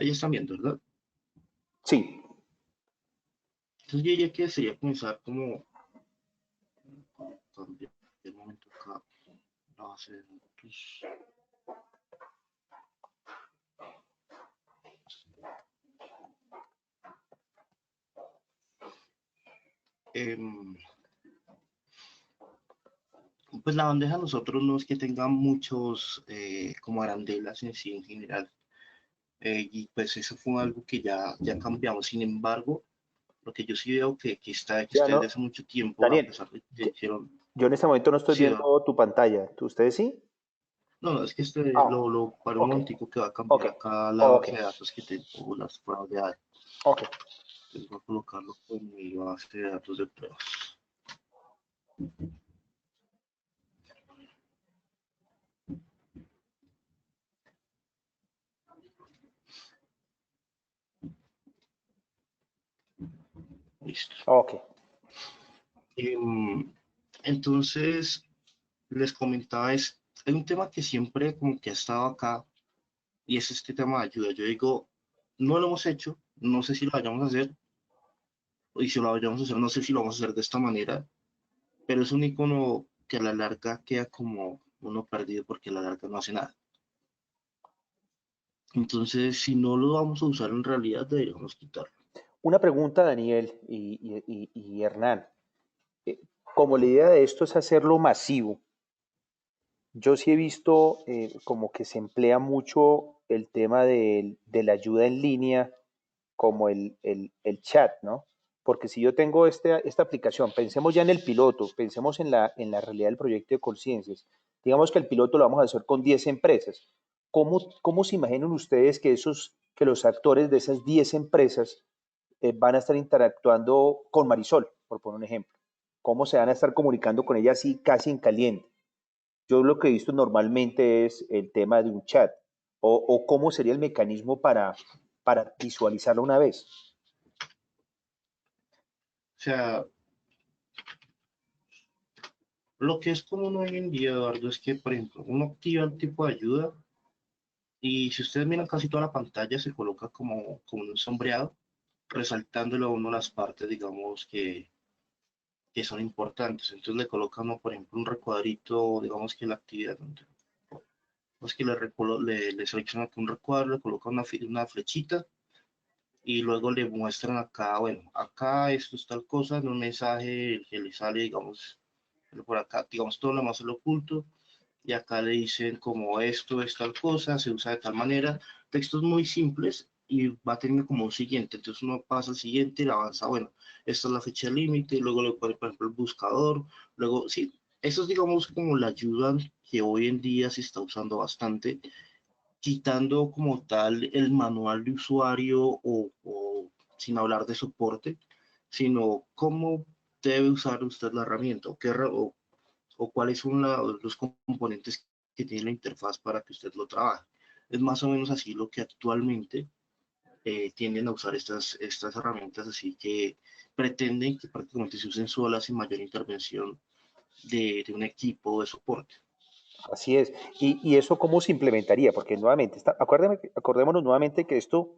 Ahí están viendo, ¿verdad? Sí. Entonces yo diría que sería comenzar como cambiar el momento acá la base de datos. Em, pues la bandeja a nosotros no es que tenga muchos como arandelas en sí en general. Y pues eso fue algo que ya cambiamos. Sin embargo, lo que yo sí veo que Ya está no, desde hace mucho tiempo, a Daniel, pesar de que ya- hicieron, yo en este momento no estoy sí, viendo tu pantalla. ¿Ustedes sí? no, no, es que Ah, lo para un ok, momentico que va a ok, cambiar acá la ok, base de datos que tengo, las pruebas de datos. ok. Entonces voy a colocarlo con mi base de datos de pruebas. Listo. Ok. Em, entonces, les comentaba, hay un tema que siempre como que ha estado acá y es este tema de ayuda. Yo digo, no lo hemos hecho, no sé si lo vayamos a hacer, y si lo vayamos a hacer, no sé si lo vamos a hacer de esta manera, pero es un icono que a la larga queda como uno perdido porque a la larga no hace nada. Entonces, si no lo vamos a usar en realidad, deberíamos quitarlo. Una pregunta, Daniel y Hernán. Eh, Como la idea de esto es hacerlo masivo, yo sí he visto como que se emplea mucho el tema de la ayuda en línea como el chat, ¿no? Porque si yo tengo esta aplicación, pensemos ya en el piloto, pensemos en la realidad del proyecto de Colciencias. Digamos que el piloto lo vamos a hacer con 10 empresas. ¿Cómo se imaginan ustedes que los actores de esas 10 empresas van a estar interactuando con Marisol, por poner un ejemplo? ¿Cómo se van a estar comunicando con ella así casi en caliente? Yo lo que he visto normalmente es el tema de un chat o cómo sería el mecanismo para visualizarlo una vez. O sea, lo que es común hoy en día, Eduardo, es que, por ejemplo, uno activa el tipo de ayuda y si ustedes miran casi toda la pantalla se coloca como un sombreado, resaltándole a uno las partes, digamos, que son importantes. Entonces le coloca uno, por ejemplo, un recuadrito, digamos que la actividad, pues que le selecciona un recuadro, le coloca una flechita y luego le muestran acá, bueno, acá esto es tal cosa, en un mensaje que le sale, digamos, por acá, digamos, todo lo más lo oculto, y acá le dicen como esto es tal cosa, se usa de tal manera, textos muy simples y va teniendo como un siguiente, entonces uno pasa al siguiente y le avanza, bueno, esta es la fecha límite, luego le pone, por ejemplo, el buscador, luego, sí, eso es, digamos, como la ayuda que hoy en día se está usando bastante, quitando como tal el manual de usuario o sin hablar de soporte, sino cómo debe usar usted la herramienta o cuáles son los componentes que tiene la interfaz para que usted lo trabaje. Es más o menos así lo que actualmente tienden a usar estas herramientas, así que pretenden que prácticamente se usen solas sin mayor intervención de un equipo de soporte. Así es. Y eso cómo se implementaría, porque nuevamente, acordémonos nuevamente que esto,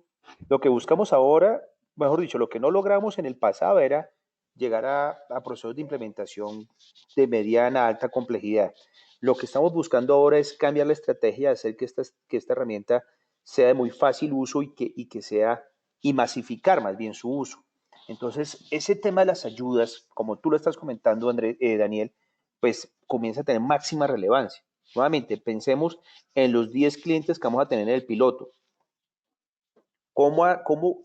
lo que buscamos ahora, mejor dicho, lo que no logramos en el pasado era llegar a procesos de implementación de mediana a alta complejidad. Lo que estamos buscando ahora es cambiar la estrategia, hacer que esta herramienta sea de muy fácil uso y que sea, y masificar más bien su uso. Entonces, ese tema de las ayudas, como tú lo estás comentando, Daniel, pues comienza a tener máxima relevancia. Nuevamente, pensemos en los 10 clientes que vamos a tener en el piloto.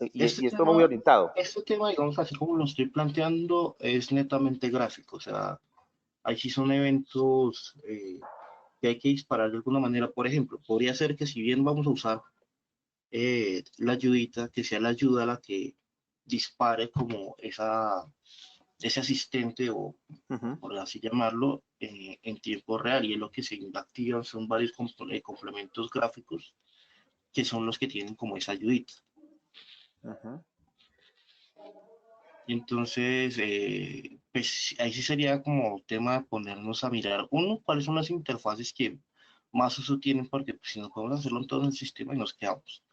Este Y esto va muy tema, orientado. este tema, digamos, así como lo estoy planteando, es netamente gráfico, o sea, ahí sí son eventos que hay que disparar de alguna manera. Por ejemplo, podría ser que si bien vamos a usar la ayudita, que sea la ayuda la que dispare como ese asistente o Uh -huh, por así llamarlo, en tiempo real. Y es lo que se activan son varios complementos gráficos que son los que tienen como esa ayudita. uh -huh. Y entonces, pues ahí sí sería como tema de ponernos a mirar, uno, cuáles son las interfaces que más uso tienen, porque pues, si no podemos hacerlo en todo el sistema y nos quedamos.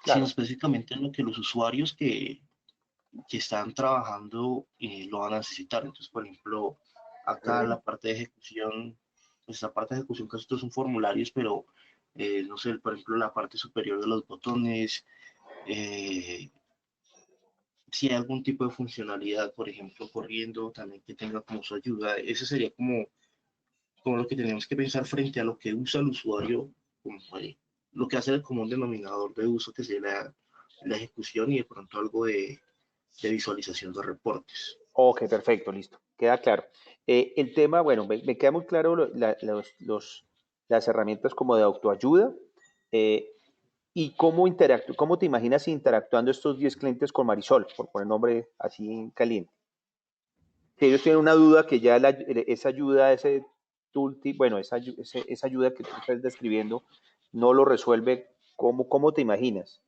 sino claro. específicamente en lo que los usuarios que están trabajando lo van a necesitar. Entonces, por ejemplo, acá Ok. la parte de ejecución, pues la parte de ejecución casi todos son formularios, pero no sé, por ejemplo, la parte superior de los botones, eh, si hay algún tipo de funcionalidad, por ejemplo, corriendo, también que tenga como su ayuda, ese sería como lo que tenemos que pensar frente a lo que usa el usuario, como lo que hace el común denominador de uso, que sería la ejecución y de pronto algo de visualización de reportes. Ok, perfecto, listo. Queda claro. El tema, bueno, me queda muy claro las herramientas como de autoayuda eh, y cómo te imaginas interactuando estos 10 clientes con Marisol, por poner nombre así en caliente. Si ellos tienen una duda que ya esa ayuda, ese tooltip, bueno, esa ayuda que tú estás describiendo no lo resuelve, ¿cómo te imaginas?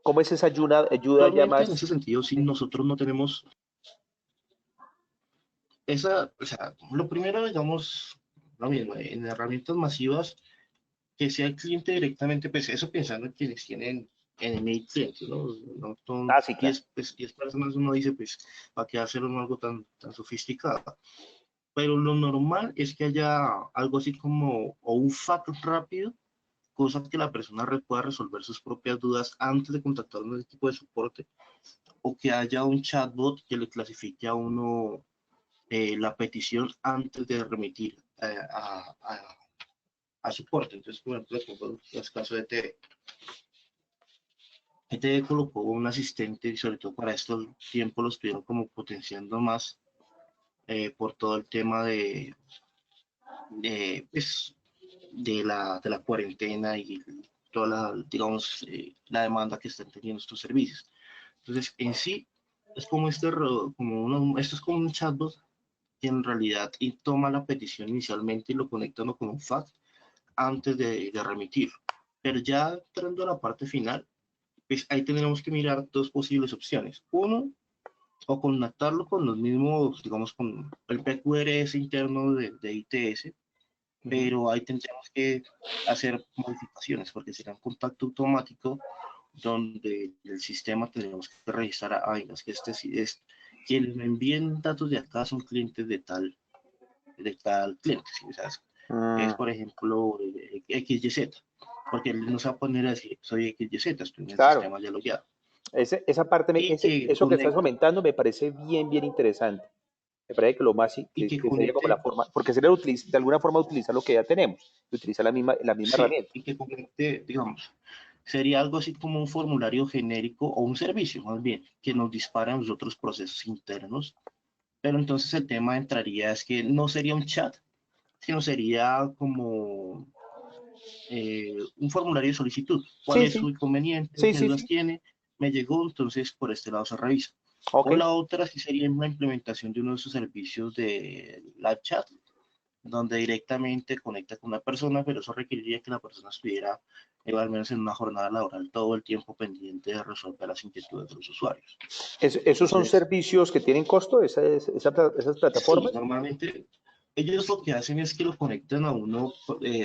¿Cómo es esa ayuda ya Actualmente, en más? ese sentido, si Sí. nosotros no tenemos esa, o sea, lo primero, digamos, lo mismo, en herramientas masivas, que sea el cliente directamente, pues eso pensando en quienes tienen en mail clientes, ¿no? No son Ah, sí, claro. 10 personas, uno dice, pues, ¿para qué hacer algo tan sofisticado? Pero lo normal es que haya algo así como, o un FAQ rápido, cosa que la persona pueda resolver sus propias dudas antes de contactar a un equipo de soporte, o que haya un chatbot que le clasifique a uno la petición antes de remitir a soporte. Entonces, por ejemplo, como los casos de TV. ETV colocó un asistente y sobre todo para estos tiempos lo estuvieron como potenciando más por todo el tema pues, de la cuarentena y toda la, digamos, la demanda que están teniendo estos servicios. Entonces, en sí, es como esto es como un chatbot que en realidad y toma la petición inicialmente y lo conecta uno con un fax antes de remitir. Pero ya entrando a la parte final, pues ahí tendremos que mirar dos posibles opciones. Uno, o conectarlo con los mismos, digamos, con el PQRS interno de ITS, Ujú. pero ahí tendremos que hacer modificaciones porque será un contacto automático donde el sistema tendremos que registrar venga, es que es quienes me envíen datos de acá son clientes de tal cliente, ¿sí? O sea, es Mm, por ejemplo XYZ, porque él no se va a poner a decir soy XYZ, estoy en el claro, sistema ya logueado. esa parte, Y que eso que estás conecte, comentando me parece bien interesante. Me parece que lo más, y que que sería como la conecte, forma, porque sería de alguna forma utilizar lo que ya tenemos, utilizar la misma sí, herramienta. y que conecte, digamos, sería algo así como un formulario genérico o un servicio más bien, que nos dispara en los otros procesos internos. Pero entonces el tema entraría es que no sería un chat, sino sería como un formulario de solicitud. ¿Cuál Sí, es sí, su inconveniente? sí, ¿Qué sí, dudas sí. tiene? Me llegó, entonces por este lado se revisa. Ok. O la otra sí sería una implementación de uno de esos servicios de live chat, donde directamente conecta con una persona, pero eso requeriría que la persona estuviera, al menos en una jornada laboral, todo el tiempo pendiente de resolver las inquietudes de los usuarios. ¿Esos son Entonces, servicios que tienen costo, esas sí, plataformas? normalmente ellos lo que hacen es que lo conectan a uno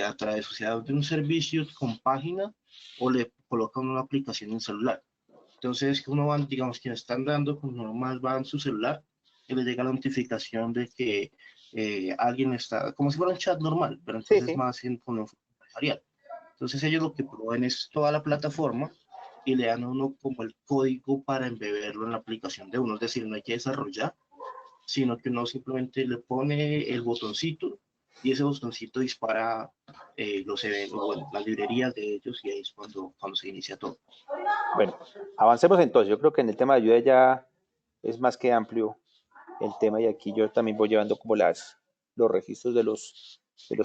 a través, o sea, de un servicio con página o le colocan una aplicación en celular. Entonces, que uno va, digamos, que están dando, cuando uno más va en su celular, y le llega la notificación de que alguien está, como si fuera un chat normal, pero Sí, entonces sí. más con enfoque empresarial. Entonces, ellos lo que proveen es toda la plataforma y le dan a uno como el código para embeberlo en la aplicación de uno. Es decir, no hay que desarrollar, sino que uno simplemente le pone el botoncito y ese botoncito dispara los eventos, bueno, las librerías de ellos y ahí es cuando se inicia todo. Bueno, avancemos entonces. Yo creo que en el tema de ayuda ya es más que amplio el tema y aquí yo también voy llevando como los registros de los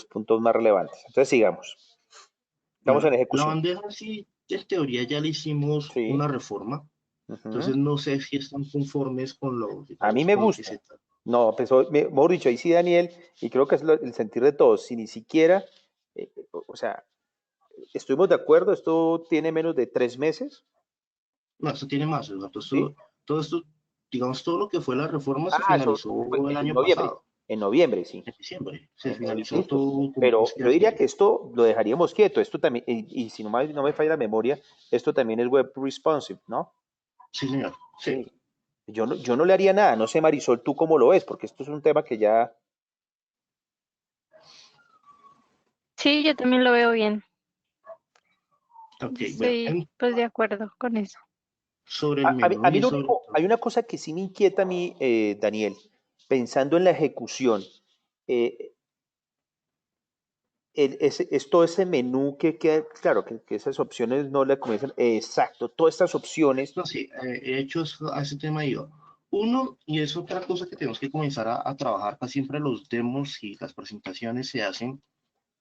puntos más relevantes. Entonces sigamos. Estamos en Bueno, la ejecución. bandeja sí, en teoría ya le hicimos Sí. una reforma, Ujú. entonces no sé si están conformes con lo, A mí digamos, me con lo que gusta. se trata. No, pues mejor dicho, ahí sí, Daniel, y creo que es el sentir de todos. Si ni siquiera, o sea, estuvimos de acuerdo, esto tiene menos de 3 meses, No, esto tiene más, Eduardo. ¿sí? Todo esto, digamos, todo lo que fue la reforma se Ah, eso finalizó fue el en año noviembre. pasado. En noviembre, sí. en diciembre. Se En finalizó listo. todo como Pero búsqueda yo diría que activa. esto lo dejaríamos quieto. Esto también, y si no me falla la memoria, esto también es web responsive, ¿no? Sí, señor. Sí. Sí. Yo no le haría nada. No sé, Marisol, tú cómo lo ves, porque esto es un tema que ya. Sí, yo también lo veo bien. Ok, Yo bueno, estoy pues de acuerdo con eso. sobre el A menú mí y lo sobre único, todo. hay una cosa que sí me inquieta a mí, Daniel, pensando en la ejecución. eh, es todo ese menú claro, que esas opciones no le comienzan. Exacto, todas estas opciones. No, sí, he hecho a ese tema yo. Uno, y es otra cosa que tenemos que comenzar a trabajar, casi siempre los demos y las presentaciones se hacen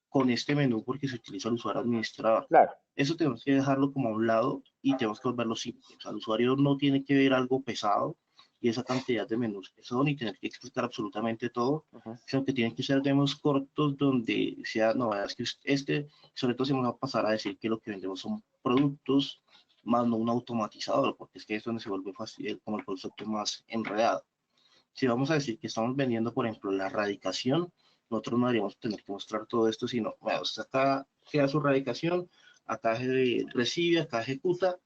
con este menú porque se utiliza el usuario administrador. Claro, Eso tenemos que dejarlo como a un lado y tenemos que volverlo simple. O sea, el usuario no tiene que ver algo pesado y esa cantidad de menús que son y tener que explicar absolutamente todo, ujú, sino que tienen que ser demos cortos donde sea, no, es que sobre todo si vamos a pasar a decir que lo que vendemos son productos, más no un automatizador, porque es que es donde se vuelve fácil, como el concepto más enredado. Si vamos a decir que estamos vendiendo, por ejemplo, la radicación, nosotros no deberíamos tener que mostrar todo esto, sino, bueno, usted acá queda su radicación, acá recibe, acá ejecuta,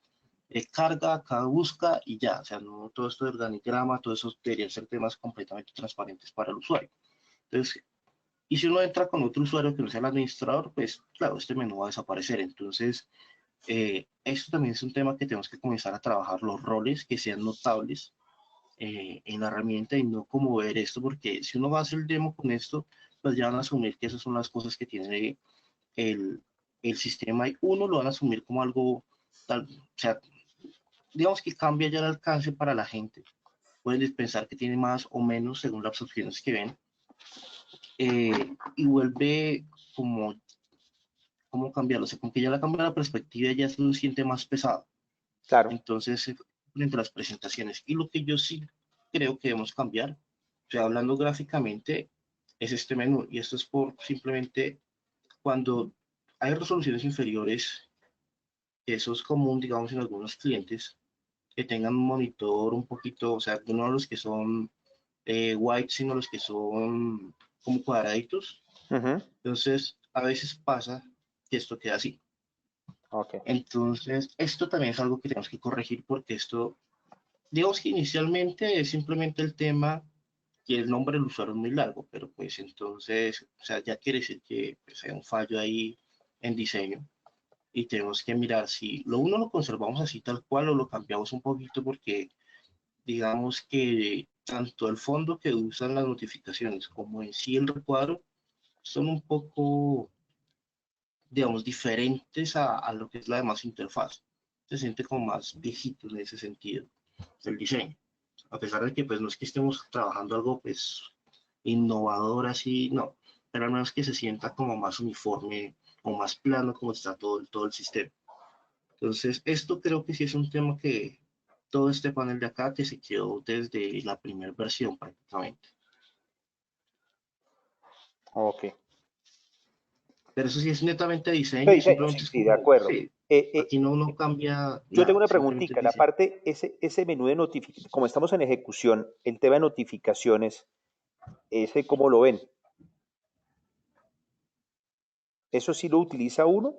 carga, acá busca y ya. O sea, no todo esto de organigrama, todo eso deberían ser temas completamente transparentes para el usuario. Entonces, y si uno entra con otro usuario que no sea el administrador, pues claro, este menú va a desaparecer. Entonces, esto también es un tema que tenemos que comenzar a trabajar, los roles que sean notables en la herramienta y no como ver esto, porque si uno va a hacer el demo con esto, pues ya van a asumir que esas son las cosas que tiene el, el sistema y uno lo van a asumir como algo tal, o sea, digamos que cambia ya el alcance para la gente. Pueden pensar que tiene más o menos según las opciones que ven y vuelve como, ¿cómo cambiarlo? O sea, como que ya la cambia la perspectiva y ya se lo siente más pesado. claro. Entonces, frente a las presentaciones. Y lo que yo sí creo que debemos cambiar, o sea, hablando gráficamente, es este menú. Y esto es por simplemente cuando hay resoluciones inferiores, que eso es común, digamos, en algunos clientes, que tengan un monitor un poquito, o sea, no los que son white, sino los que son como cuadraditos. Ujú, Entonces, a veces pasa que esto queda así. ok. Entonces, esto también es algo que tenemos que corregir porque esto digamos que inicialmente es simplemente el tema y el nombre del usuario es muy largo, pero pues entonces, o sea, ya quiere decir que pues, hay un fallo ahí en diseño y tenemos que mirar si lo uno lo conservamos así tal cual o lo cambiamos un poquito porque digamos que tanto el fondo que usan las notificaciones como en sí el recuadro son un poco, digamos, diferentes a lo que es la demás interfaz. Se siente como más viejito en ese sentido, el diseño. A pesar de que pues no es que estemos trabajando algo pues innovador así, no, pero al menos que se sienta como más uniforme o más plano como está todo el sistema. Entonces, esto creo que sí es un tema que todo este panel de acá que se quedó desde la primera versión prácticamente. Ok. Pero eso sí es netamente De diseño y diseño, sí, simplemente es sí, de como, acuerdo. sí, aquí no cambia Yo tengo nada, una simplemente es preguntita. La diseño. parte, ese menú de notificaciones, como estamos en ejecución, el tema de notificaciones, ese cómo lo ven. ¿Eso sí lo utiliza uno?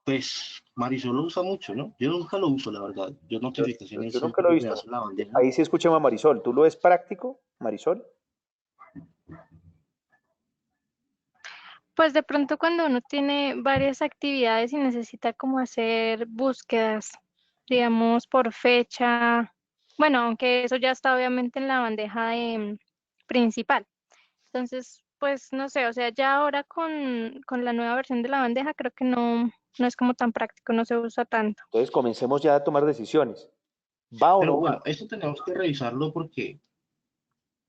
Pues Marisol lo usa mucho, ¿no? Yo nunca lo uso, la verdad. Yo Yo notificaciones nunca lo he siempre me visto. hacen la bandeja. Ahí sí escuchemos a Marisol. ¿Tú lo ves práctico, Marisol? Pues de pronto cuando uno tiene varias actividades y necesita como hacer búsquedas, digamos por fecha, bueno, aunque eso ya está obviamente en la bandeja principal. Entonces, pues no sé, o sea, ya ahora con la nueva versión de la bandeja creo que no es como tan práctico, no se usa tanto. Entonces comencemos ya a tomar decisiones. ¿Va o no Pero va? bueno, esto tenemos que revisarlo porque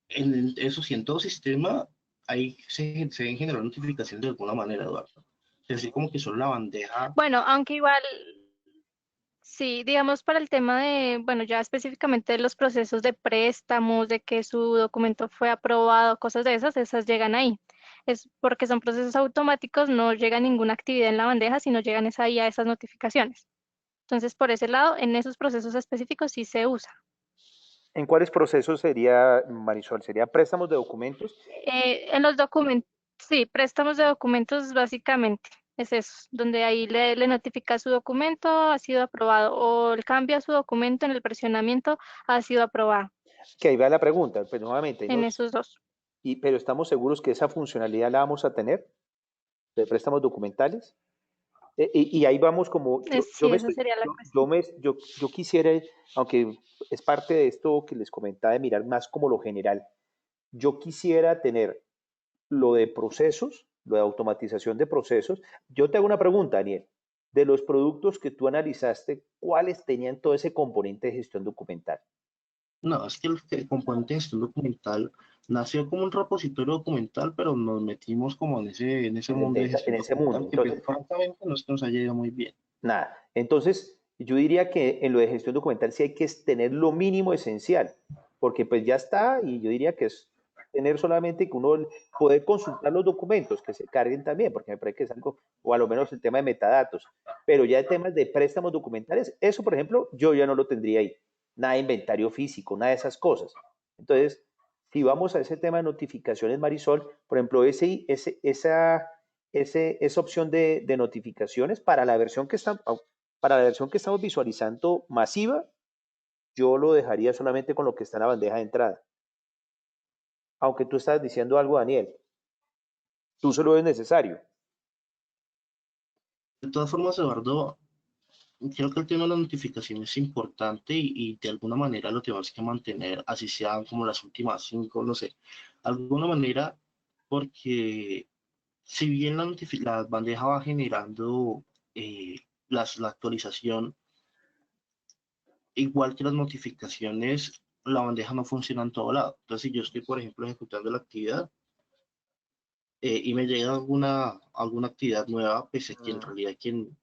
eso sí, en todo sistema ahí se deben generar notificaciones de alguna manera, Eduardo. Es decir, como que son la bandeja. Bueno, aunque igual, sí, digamos para el tema de, bueno, ya específicamente de los procesos de préstamos, de que su documento fue aprobado, cosas de esas llegan ahí. Es porque son procesos automáticos, no llega ninguna actividad en la bandeja, sino llegan es ahí a esas notificaciones. Entonces, por ese lado, en esos procesos específicos sí se usa. ¿En cuáles procesos sería, Marisol? ¿Sería préstamos de documentos? En los documentos, sí, préstamos de documentos básicamente. Es eso, donde ahí le notifica su documento, ha sido aprobado, o el cambio a su documento en el versionamiento ha sido aprobado, Que ahí va la pregunta, pues nuevamente, en esos dos. pero ¿estamos seguros que esa funcionalidad la vamos a tener de préstamos documentales? Y ahí vamos como, Sí, esa sería la cuestión. yo quisiera, aunque es parte de esto que les comentaba de mirar más como lo general, yo quisiera tener lo de procesos, lo de automatización de procesos. Yo te hago una pregunta, Daniel. De los productos que tú analizaste, ¿cuáles tenían todo ese componente de gestión documental? No, es que el componente de gestión documental nació como un repositorio documental, pero nos metimos como en ese mundo de En gestión ese mundo. documental que Entonces, pues, francamente no es que nos haya ido muy bien. nada. Entonces, yo diría que en lo de gestión documental sí hay que tener lo mínimo esencial, porque pues ya está, y yo diría que es tener solamente que uno poder consultar los documentos que se carguen también, porque me parece que es algo, o a lo menos el tema de metadatos, pero ya de temas de préstamos documentales, eso por ejemplo, yo ya no lo tendría ahí, nada de inventario físico, nada de esas cosas. Entonces, si vamos a ese tema de notificaciones, Marisol, por ejemplo, esa opción de notificaciones para la versión que estamos visualizando masiva, yo lo dejaría solamente con lo que está en la bandeja de entrada. Aunque tú estás diciendo algo, Daniel, tú solo es necesario. De todas formas, Eduardo, creo que el tema de la notificación es importante y de alguna manera lo tenemos que mantener, así sean como las últimas 5, no sé, de alguna manera, porque si bien la bandeja va generando la actualización, igual que las notificaciones, la bandeja no funciona en todo lado. Entonces, si yo estoy, por ejemplo, ejecutando la actividad y me llega alguna actividad nueva, pues que en realidad quien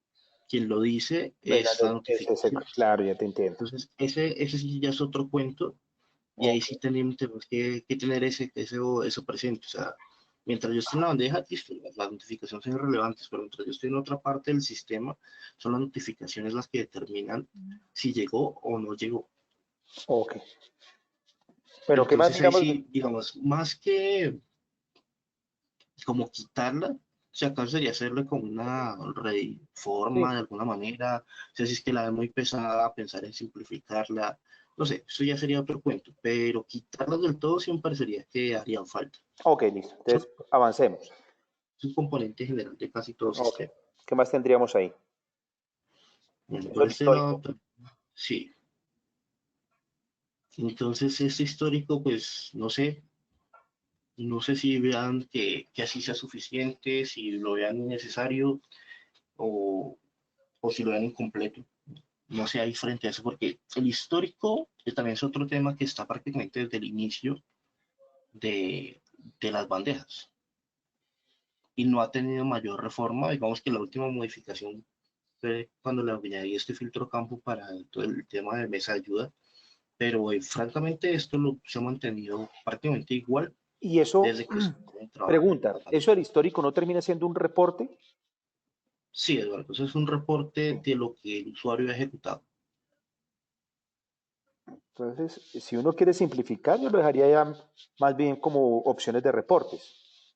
lo dice es la notificación. Claro, ya te entiendo. Entonces, ese sí ya es otro cuento y ahí Ok, sí tenemos que tener eso presente. O sea, mientras yo esté en la bandeja, listo, las notificaciones son irrelevantes, pero mientras yo estoy en otra parte del sistema, son las notificaciones las que determinan si llegó o no llegó. ok. Pero ¿qué más Entonces ahí miramos? sí, digamos, más que como quitarla, si acaso sería hacerle como una reforma Sí. de alguna manera, o sea, si es que la ve muy pesada, pensar en simplificarla, no sé, eso ya sería otro cuento, pero quitarlas del todo sí me parecería que harían falta. Ok, listo. Entonces, avancemos. Es un componente general de casi todo Ok. sistema. ¿Qué más tendríamos ahí? Bueno, Eso por es este lado, histórico. sí. Entonces, este histórico, pues, no sé si vean que así sea suficiente, si lo vean innecesario o, o si lo vean incompleto. No sé ahí frente a eso, porque el histórico también es otro tema que está prácticamente desde el inicio de las bandejas y no ha tenido mayor reforma. Digamos que la última modificación fue cuando le añadí este filtro campo para todo el tema de mesa de ayuda, pero francamente esto se ha mantenido prácticamente igual Y eso, desde que estoy trabajando en pregunta, la ¿eso bandeja. del histórico no termina siendo un reporte? Sí, Eduardo, eso es un reporte de lo que el usuario ha ejecutado. Entonces, si uno quiere simplificar, yo lo dejaría ya más bien como opciones de reportes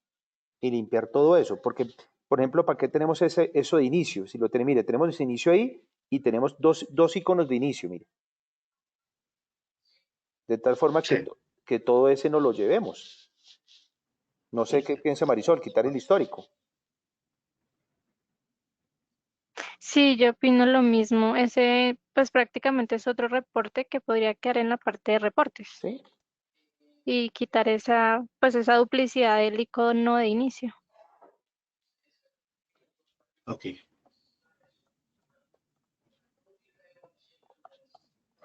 y limpiar todo eso. Porque, por ejemplo, ¿para qué tenemos eso de inicio? Si lo tenemos, mire, tenemos ese inicio ahí y tenemos dos iconos de inicio, mire. De tal forma Sí, que todo ese no lo llevemos. No sé qué listo. piensa Marisol, quitar el histórico. Sí, yo opino lo mismo. Ese, pues prácticamente es otro reporte que podría quedar en la parte de reportes ¿Sí? y quitar esa, pues esa duplicidad del icono de inicio. Ok.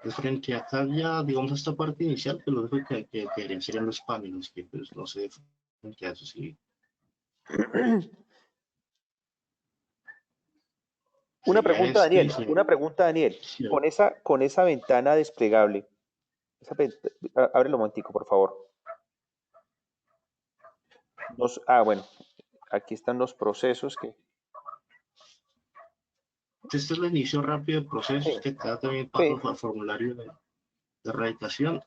De frente acá ya, digamos, esta parte inicial, que lo único que quedarían serían los paneles, que pues no sé, frente a eso sí, sería este, Una pregunta, Daniel. sí, Con esa ventana desplegable, ábrelo un momentico, por favor. Bueno, aquí están los procesos que... este es el inicio rápido de Sí, procesos, que acá también sí, paso al formulario de erradicación.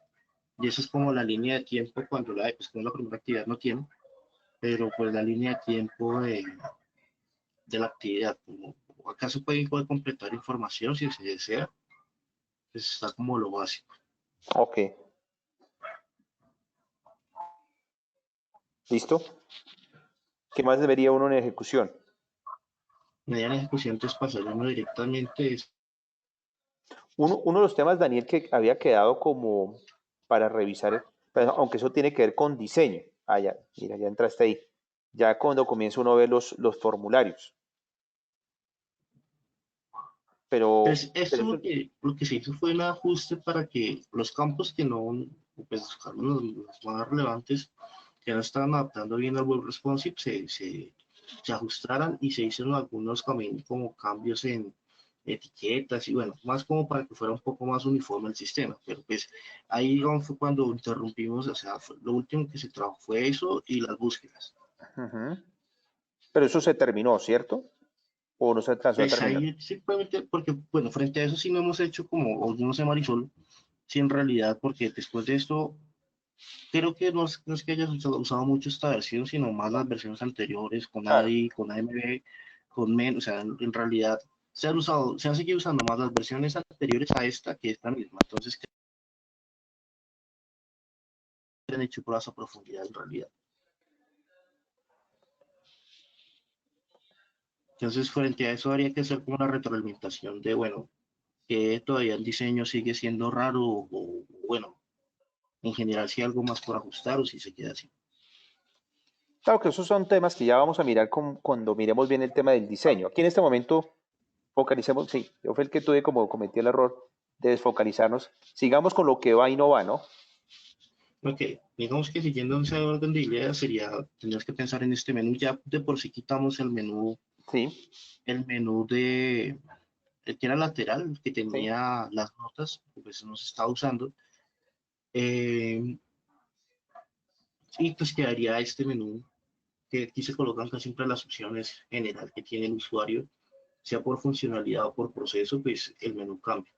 Y esa es como la línea de tiempo cuando pues, cuando la primera actividad no tiene, pero pues la línea de tiempo de la actividad, como acaso puede igual completar información si se desea, pues está como lo básico. Ok, ¿listo? ¿Qué más debería uno en ejecución? Mediante ejecución, entonces pasar uno directamente es Uno de los temas, Daniel, que había quedado como para revisar, pero aunque eso tiene que ver con diseño. Ah, ya, mira, ya entraste ahí. Ya cuando comienza uno a ver los formularios. Pero, pues esto pero eso, lo que se hizo fue un ajuste para que los campos que no, pues los más relevantes, que no estaban adaptando bien al web responsive, se ajustaran y se hicieron algunos también como cambios en etiquetas y bueno, más como para que fuera un poco más uniforme el sistema. Pero pues ahí digamos fue cuando interrumpimos, o sea, lo último que se trabajó fue eso y las búsquedas. ujú. Pero eso se terminó, ¿cierto? ¿O no se alcanzó a Pues terminar? ahí simplemente, porque bueno, frente a eso sí no hemos hecho como, o no sé, Marisol, sí en realidad, porque después de esto, creo que no es que hayas usado mucho esta versión, sino más las versiones anteriores, con Claro. ADI, con AMB, con MEN, o sea, en realidad se han seguido usando más las versiones anteriores a esta que esta misma, entonces que han hecho pruebas a profundidad en realidad. Entonces, frente a eso habría que hacer como una retroalimentación de, bueno, que todavía el diseño sigue siendo raro o bueno, en general si hay algo más por ajustar o si se queda así. Claro que esos son temas que ya vamos a mirar cuando miremos bien el tema del diseño. Aquí en este momento focalicemos, sí, yo fui el que tuve como cometí el error de desfocalizarnos. Sigamos con lo que va y no va, ¿no? Ok, digamos que siguiendo ese orden de ideas sería, tendrías que pensar en este menú, ya de por sí quitamos Sí, el menú de, el que era lateral, el que sí. tenía las notas, pues no se estaba usando, eh, y pues quedaría este menú que aquí se colocan casi siempre las opciones general que tiene el usuario, sea por funcionalidad o por proceso, pues el menú cambia.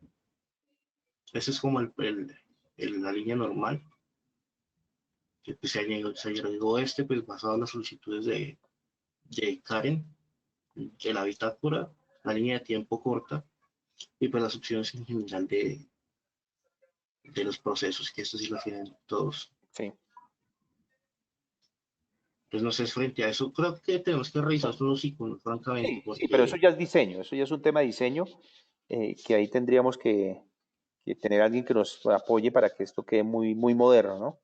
Ese es como la línea normal, que pues, se agregó este, pues basado en las solicitudes de Karen, de la bitácora, la línea de tiempo corta y pues las opciones en general de los procesos, que estos sí los tienen todos. Sí. Pues no sé, frente a eso, creo que tenemos que revisar unos iconos, francamente, Sí, sí, pero eso porque ya es diseño, eso ya es un tema de diseño, que ahí tendríamos que tener alguien que nos apoye para que esto quede muy, muy moderno, ¿no?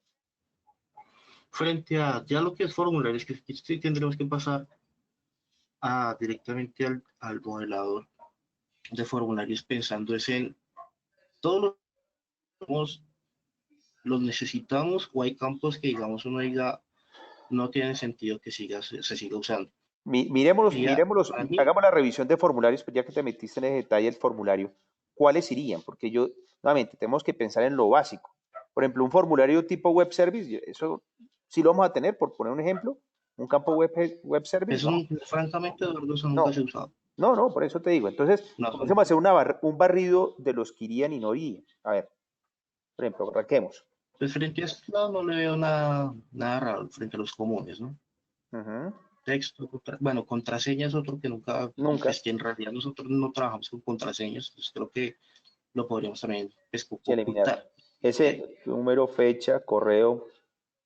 frente a ya lo que es formularios, que sí tendremos que pasar directamente al modelador de formularios pensando es en todos los necesitamos o hay campos que digamos uno diga no tiene sentido que se siga usando. Miremoslos, Sería, miremoslos, para mí, hagamos la revisión de formularios, pues ya que te metiste en el detalle del formulario, ¿cuáles irían? Porque yo, nuevamente, tenemos que pensar en lo básico. Por ejemplo, un formulario tipo web service, eso sí lo vamos a tener, por poner un ejemplo, un campo web service, eso no, francamente, Eduardo, eso nunca se ha no, usado. no, por eso te digo. Entonces, No, comencemos a hacer un barrido de los que irían y no irían. A ver, por ejemplo, arranquemos. pues frente a esto no le veo nada raro frente a los comunes, ¿no? Ujú. Texto, bueno, contraseñas, otro que nunca, Nunca, es que en realidad nosotros no trabajamos con contraseñas, pues creo que lo podríamos también pues, sí, eliminar. ocultar. Ok. Ese número, fecha, correo,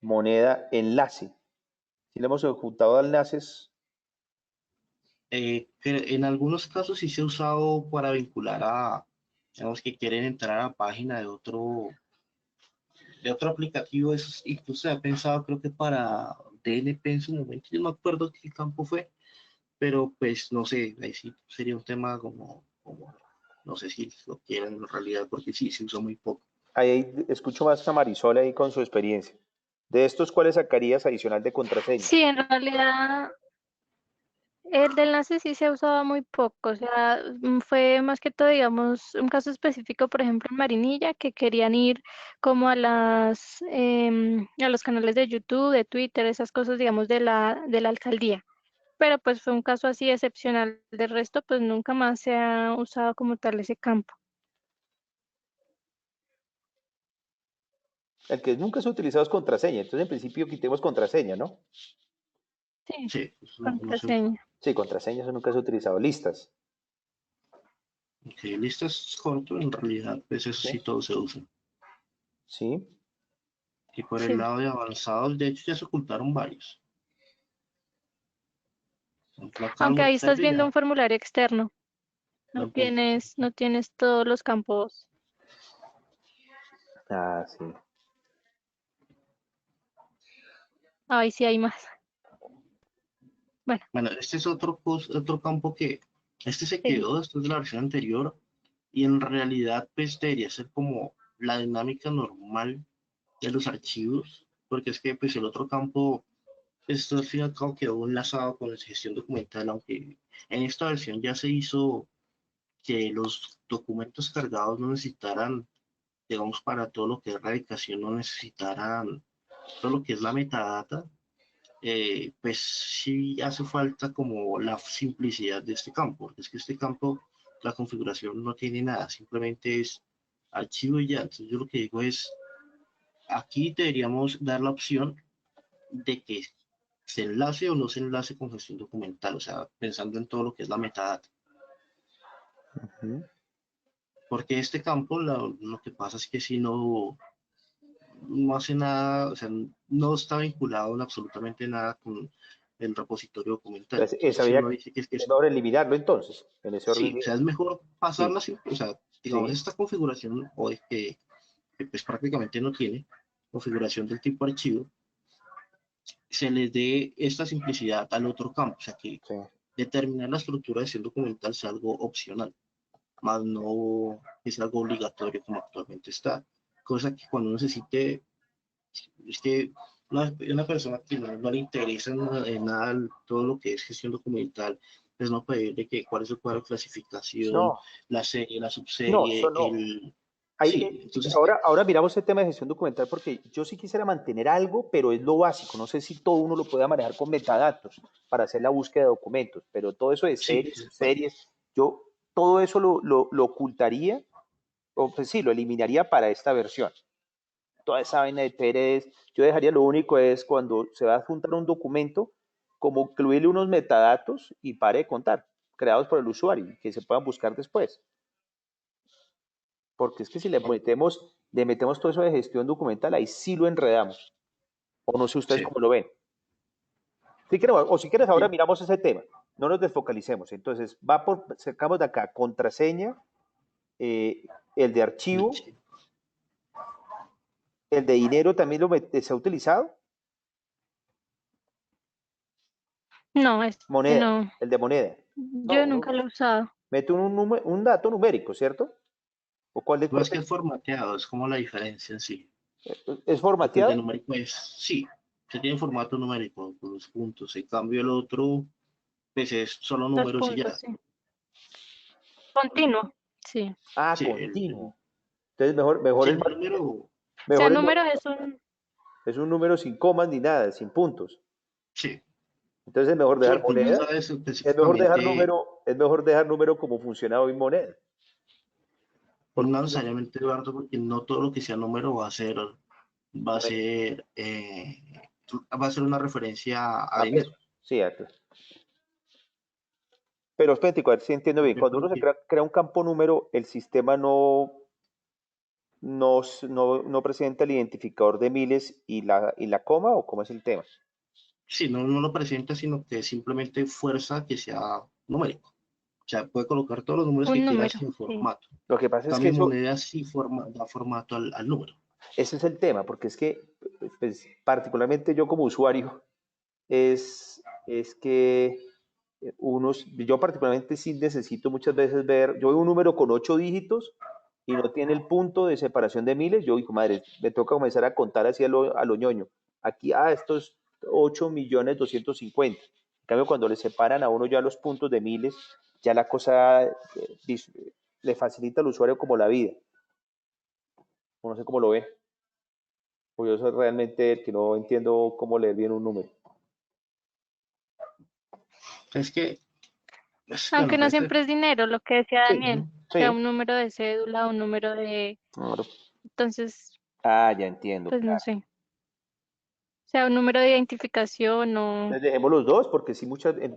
moneda, enlace. Si le hemos ejecutado enlaces, Que en algunos casos sí se ha usado para vincular digamos que quieren entrar a la página de otro aplicativo, eso incluso se ha pensado creo que para DNP en su momento, yo no me acuerdo qué campo fue, pero pues no sé, ahí sí sería un tema como no sé si lo quieren en realidad porque sí se usa muy poco. ahí escucho más a Marisol ahí con su experiencia. De estos, ¿cuáles sacarías adicional de contraseña? Sí, en realidad el de enlace sí se ha usado muy poco, o sea, fue más que todo, digamos, un caso específico, por ejemplo, en Marinilla, que querían ir como a los canales de YouTube, de Twitter, esas cosas, digamos, de la alcaldía. Pero pues fue un caso así excepcional. De resto, pues nunca más se ha usado como tal ese campo. El que nunca se ha utilizado es contraseña. Entonces, en principio, quitemos contraseña, ¿no? Sí, Sí, eso no sé. contraseña. Sí, contraseña, eso nunca se ha utilizado. Listas. Ok, listas corto, en realidad, pues eso Sí. sí todo se usa. Sí. Y por el Sí. lado de avanzados, de hecho, ya se ocultaron varios. Por ejemplo, acá Aunque algo ahí estás serio viendo un ya formulario externo. no importa. No tienes todos los campos. Ah, sí. Ahí sí hay más. Bueno, Bueno, este es otro campo que, este se sí. quedó después de la versión anterior y en realidad pues debería ser como la dinámica normal de los archivos, porque es que pues el otro campo, esto al fin y al cabo quedó enlazado con la gestión documental, aunque en esta versión ya se hizo que los documentos cargados no necesitaran, digamos, para todo lo que es radicación, no necesitaran todo lo que es la metadata, pues sí hace falta como la simplicidad de este campo, porque es que este campo, la configuración no tiene nada, simplemente es archivo y ya. Entonces yo lo que digo es, aquí deberíamos dar la opción de que se enlace o no se enlace con gestión documental, o sea, pensando en todo lo que es la metadata. Ujú. Porque este campo lo que pasa es que si no hace nada, o sea, no está vinculado en absolutamente nada con el repositorio documental. Entonces, Entonces, si habría uno que, dice que es que es mejor eliminarlo entonces, en ese orden sí, de o sea, es ideas. mejor Sí, pasarla así, o sea, digamos, sí, esta configuración o de que, pues prácticamente no tiene configuración del tipo archivo, se les dé esta simplicidad al otro campo, o sea, que sí. determinar la estructura de gestión documental sea algo opcional, más no es algo obligatorio como actualmente está. Cosa que cuando necesite, es que una persona que no le interesa en nada todo lo que es gestión documental, pues no puede ver que cuál es el cuadro de clasificación, No, la serie, la no, eso subserie, no. Ahí, sí, entonces, ahora miramos el tema de gestión documental porque yo sí quisiera mantener algo, pero es lo básico. No sé si todo uno lo pueda manejar con metadatos para hacer la búsqueda de documentos, pero todo eso de sí, series, subseries, yo todo eso lo ocultaría, o pues sí, lo eliminaría para esta versión. Toda esa vaina de Pérez, yo dejaría lo único es cuando se va a juntar un documento, como incluirle unos metadatos y pare de contar, creados por el usuario, que se puedan buscar después. Porque es que si le metemos todo eso de gestión documental, ahí sí lo enredamos. O no sé ustedes sí, cómo lo ven. Si quieres, o si quieres, ahora sí, miramos ese tema. No nos desfocalicemos. Entonces, sacamos de acá contraseña, el de archivo, sí. el de dinero también se ha utilizado. No, este Moneda, no. el de moneda. No, Yo nunca lo he usado. mete un dato numérico, ¿cierto? ¿O cuál de No es que protege? es formateado, es como la diferencia en sí. ¿Es Porque el de formateado? numérico es, sí, se tiene formato numérico con los puntos. En cambio, el otro, pues es solo Los números y puntos, ya. sí. Continuo, sí. O Ah, Sí, continuo. Entonces, mejor, sí, el número, sea, mejor números es un número sin comas ni nada, sin puntos. sí. Entonces es mejor Sí, dejar porque no moneda, sabes específicamente, es mejor dejar número como funciona hoy moneda. Porque no es que necesariamente, Eduardo, porque no todo lo que sea número va a numérico. ser, va a ser una referencia a A dinero. pesos. Sí, pero espérate, a ver si entiendo bien. Porque, Cuando uno se crea un campo número, el sistema no presenta el identificador de miles y la coma, ¿o cómo es el tema? sí, no lo presenta, sino que simplemente fuerza que sea numérico. O sea, puede colocar todos los números un que quieras número, sin sí. formato. Lo que pasa es que Cambio eso, moneda sí da formato al número. ese es el tema, porque es que, pues, particularmente yo como usuario, es que yo particularmente sí necesito muchas veces ver, yo veo un número con 8 dígitos y no tiene el punto de separación de miles, yo digo, madre, me toca comenzar a contar así a lo ñoño. Aquí, estos 8.250.000. En cambio, cuando le separan a uno ya los puntos de miles, ya la cosa le facilita al usuario como la vida. O no sé cómo lo ve. Porque yo soy realmente el que no entiendo cómo leer bien un número. Es que, es, Aunque bueno, no siempre es dinero, lo que decía Sí, Daniel, sea sí. un número de cédula, un número de... Claro. Entonces, Ah, ya entiendo, pues no claro. sé. O sea, un número de identificación o... Entonces dejemos los dos, porque si,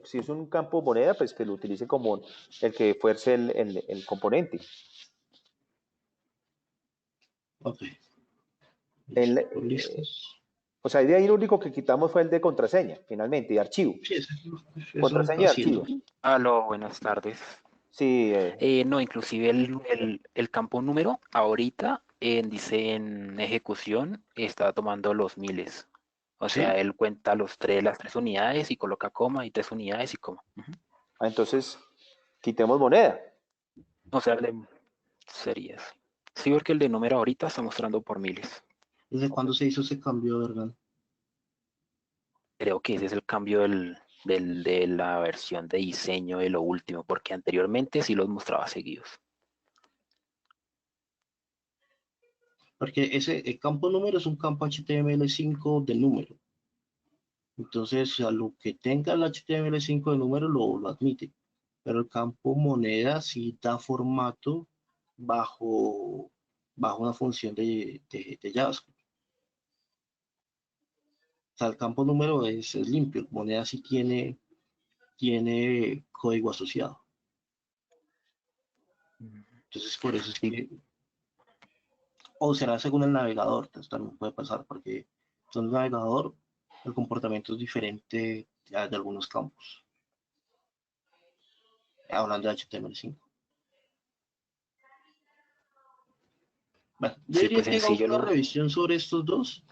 si es un campo moneda, pues que lo utilice como el que fuerce el componente. Ok, El, listo, listos. o sea, de ahí lo único que quitamos fue el de contraseña, finalmente, y archivo. Sí, eso es Contraseña y fácil, archivo. ¿no? Aló, buenas tardes. Sí, No, inclusive el campo número ahorita dice en ejecución está tomando los miles. O sea, Sí, él cuenta las tres unidades y coloca coma y 3 unidades y coma. Ujú. entonces quitemos moneda. O sea, sería así. Sí, porque el de número ahorita está mostrando por miles. ¿desde Ok. cuándo se hizo ese cambio, verdad? Creo que ese es el cambio de la versión de diseño de lo último, porque anteriormente sí los mostraba seguidos. Porque el campo número es un campo HTML5 de número. Entonces, a lo que tenga el HTML5 de número lo admite. Pero el campo moneda sí da formato bajo, bajo una función de JavaScript. O sea, el campo número es limpio. Moneda sí tiene código asociado. Entonces, por eso es Sí, que, o será según el navegador, entonces también puede pasar, porque según el navegador el comportamiento es diferente de algunos campos, hablando de HTML5. Bueno, yo sí, diría pues que en sí hagamos yo una lo... revisión sobre estos dos,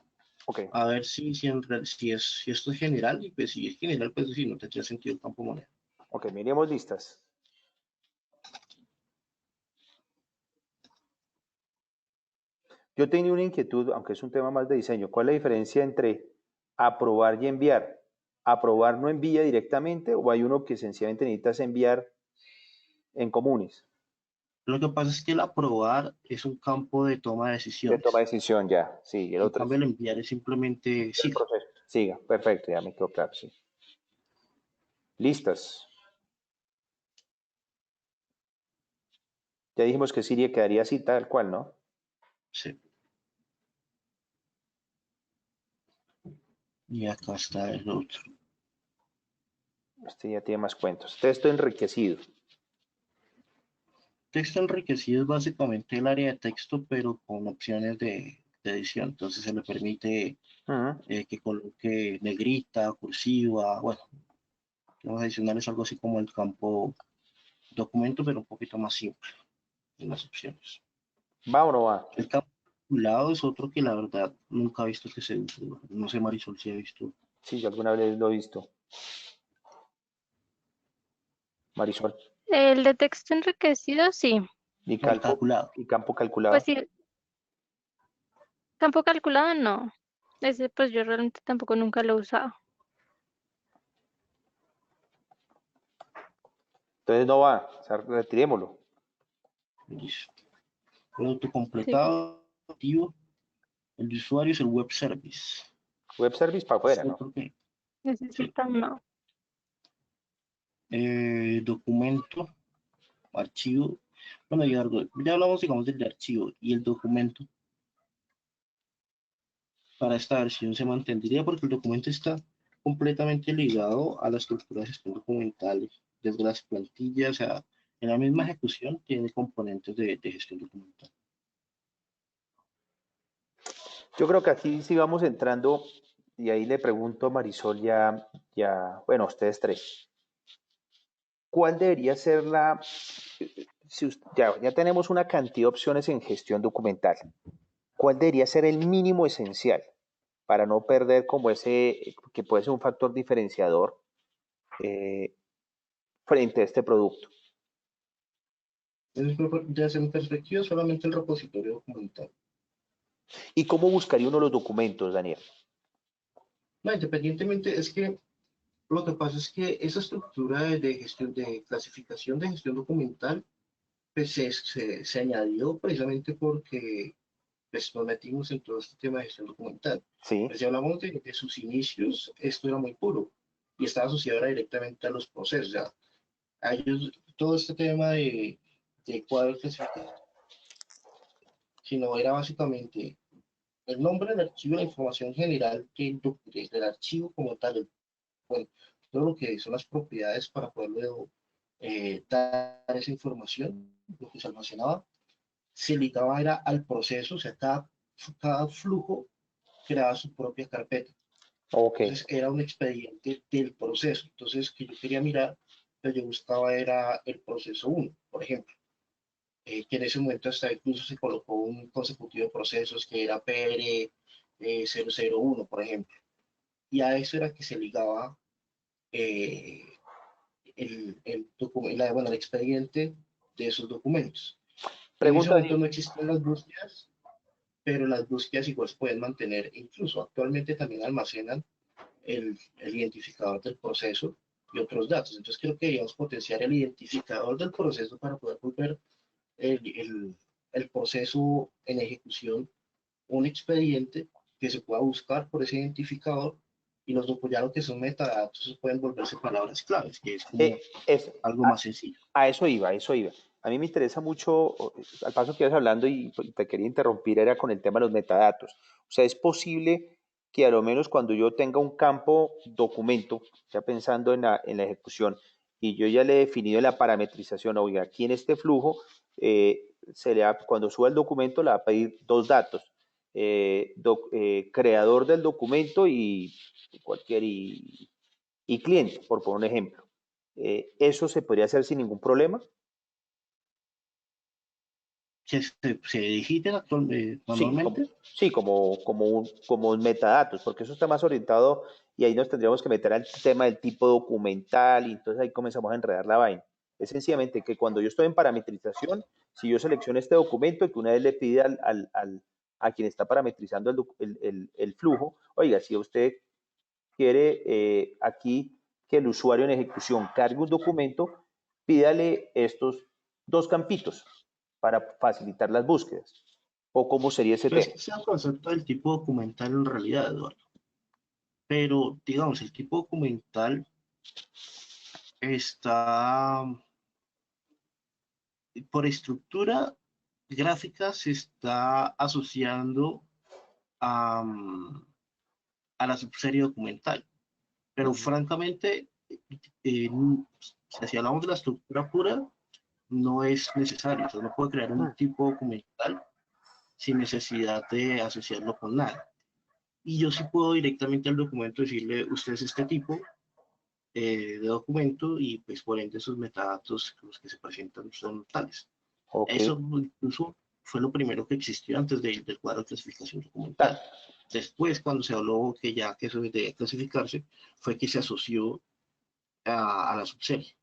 Ok, a ver si esto es general, y pues si es general, pues sí, no tendría sentido el campo moneda. ok, miremos listas. Yo tenía una inquietud, aunque es un tema más de diseño. ¿Cuál es la diferencia entre aprobar y enviar? ¿Aprobar no envía directamente o hay uno que sencillamente necesitas enviar en comunes? Lo que pasa es que el aprobar es un campo de toma de De toma de decisiones. decisión ya, sí, el En otro cambio, es el enviar es simplemente el siga. proceso. Siga, perfecto, ya me quedó claro, sí. Listas. Ya dijimos que Siria quedaría así tal cual, ¿no? Sí. Y acá está el otro. Este ya tiene más cuentos. Texto enriquecido. Texto enriquecido es básicamente el área de texto, pero con opciones de edición. Entonces se le permite Ujú. que coloque negrita, cursiva, bueno, temas adicionales, algo así como el campo documento, pero un poquito más simple en las opciones. ¿Va o no va? El campo calculado es otro que la verdad nunca he visto que se use. No sé, Marisol, si ha visto. Sí, yo alguna vez lo he visto. Marisol. El de texto enriquecido, sí. Y No, el calco, calculado. y campo Pues calculado. sí, campo calculado no. Ese pues yo realmente tampoco nunca lo he usado. Entonces no va. O sea, retirémoslo. Listo. El Sí, autocompletado activo, el de usuario es el web service. Web service para Es afuera, ¿no? otro que, sí. necesita no. Documento, archivo. Bueno, ya hablamos, digamos, del de archivo y el documento. Para esta versión se mantendría porque el documento está completamente ligado a la estructura de gestión documental, desde las plantillas, o sea, en la misma ejecución tiene componentes de gestión documental. Yo creo que aquí sí vamos entrando, y ahí le pregunto a Marisol bueno, a ustedes tres, ¿cuál debería ser ya tenemos una cantidad de opciones en gestión documental, ¿cuál debería ser el mínimo esencial para no perder como ese, que puede ser un factor diferenciador eh, frente a este producto? Desde mi perspectiva, solamente el repositorio documental. ¿Y cómo buscaría uno los documentos, Daniel? No, independientemente, es que lo que pasa es que esa estructura de gestión, de clasificación de gestión documental, pues se añadió precisamente porque pues, nos metimos en todo este tema de gestión documental. Sí, Pues si hablamos de sus inicios, esto era muy puro y estaba asociado era directamente a los procesos. Ya, a ellos, todo este tema de cuadro de clasificación, sino era básicamente el nombre del archivo, la información general del archivo como tal, bueno, todo lo que son las propiedades para poderle dar esa información, lo que se almacenaba, se ligaba era al proceso, o sea, cada flujo creaba su propia carpeta. Ok. Entonces era un expediente del proceso. Entonces, que yo quería mirar, lo que yo buscaba era el proceso 1, por ejemplo, que en ese momento hasta incluso se colocó un consecutivo de procesos que era PR 001, por ejemplo. Y a eso era que se ligaba eh, bueno, el expediente de esos documentos. En ese Pregunta, momento no existen las búsquedas, pero las búsquedas igual se pueden mantener, incluso actualmente también almacenan el identificador del proceso y otros datos. Entonces creo que deberíamos potenciar el identificador del proceso para poder volver el proceso en ejecución un expediente que se pueda buscar por ese identificador y los documentos que son metadatos pueden volverse palabras claves, que es como es, algo más sencillo. a eso iba, a eso iba. A mí me interesa mucho, al paso que ibas hablando y te quería interrumpir, era con el tema de los metadatos. O sea, es posible que a lo menos cuando yo tenga un campo documento, ya pensando en la ejecución, y yo ya le he definido la parametrización, oiga, aquí en este flujo, cuando suba el documento le va a pedir dos datos, creador del documento y cliente, por poner un ejemplo. ¿Eso se podría hacer sin ningún problema? Que se digiten Sí, manualmente. como un metadatos, porque eso está más orientado y ahí nos tendríamos que meter al tema del tipo documental y entonces ahí comenzamos a enredar la vaina. Es sencillamente que cuando yo estoy en parametrización, si yo selecciono este documento, que una vez le pide a quien está parametrizando el flujo, oiga, si usted quiere aquí que el usuario en ejecución cargue un documento, pídale estos dos campitos para facilitar las búsquedas. ¿O cómo sería ese Pues tema? que sea un concepto del tipo documental en realidad, Eduardo. Pero digamos, el tipo documental está por estructura gráfica, se está asociando a, a la subserie documental. Pero francamente, eh, si hablamos de la estructura pura, no es necesario. O sea, no puede crear un tipo documental sin necesidad de asociarlo con nada. Y yo sí puedo directamente al documento decirle, usted es este tipo de documento y pues por ende sus metadatos los que se presentan son tales. Ok. Eso incluso fue lo primero que existió antes del cuadro de clasificación Claro. documental. Después, cuando se habló que ya que eso debe clasificarse, fue que se asoció a la subserie.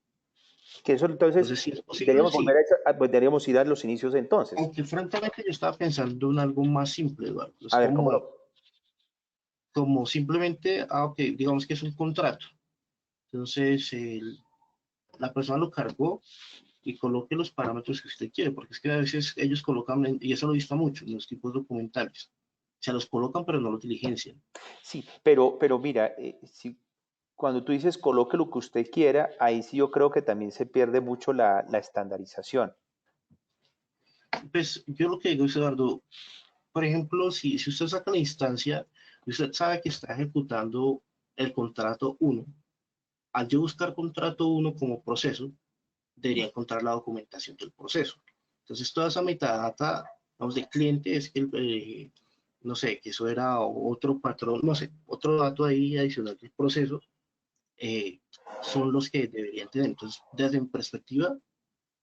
Que eso entonces, Entonces, si es posible, deberíamos volver sí. pues deberíamos ir a los inicios entonces. Aunque francamente yo estaba pensando en algo más simple, Eduardo. Es A ver, ¿cómo lo? como simplemente, ok, digamos que es un contrato. Entonces, la persona lo cargó y coloque los parámetros que usted quiere, porque es que a veces ellos colocan, y eso lo he visto mucho en los tipos documentales, se los colocan pero no lo diligencian. Sí, pero mira, cuando tú dices coloque lo que usted quiera, ahí sí yo creo que también se pierde mucho la estandarización. Pues yo lo que digo es, Eduardo, por ejemplo, si usted saca la instancia, usted sabe que está ejecutando el contrato 1. Al yo buscar contrato 1 como proceso, debería encontrar la documentación del proceso. Entonces, toda esa metadata, vamos, de cliente es que, no sé, que eso era otro patrón, no sé, otro dato ahí adicional del proceso, eh, son los que deberían tener. Entonces, desde mi perspectiva,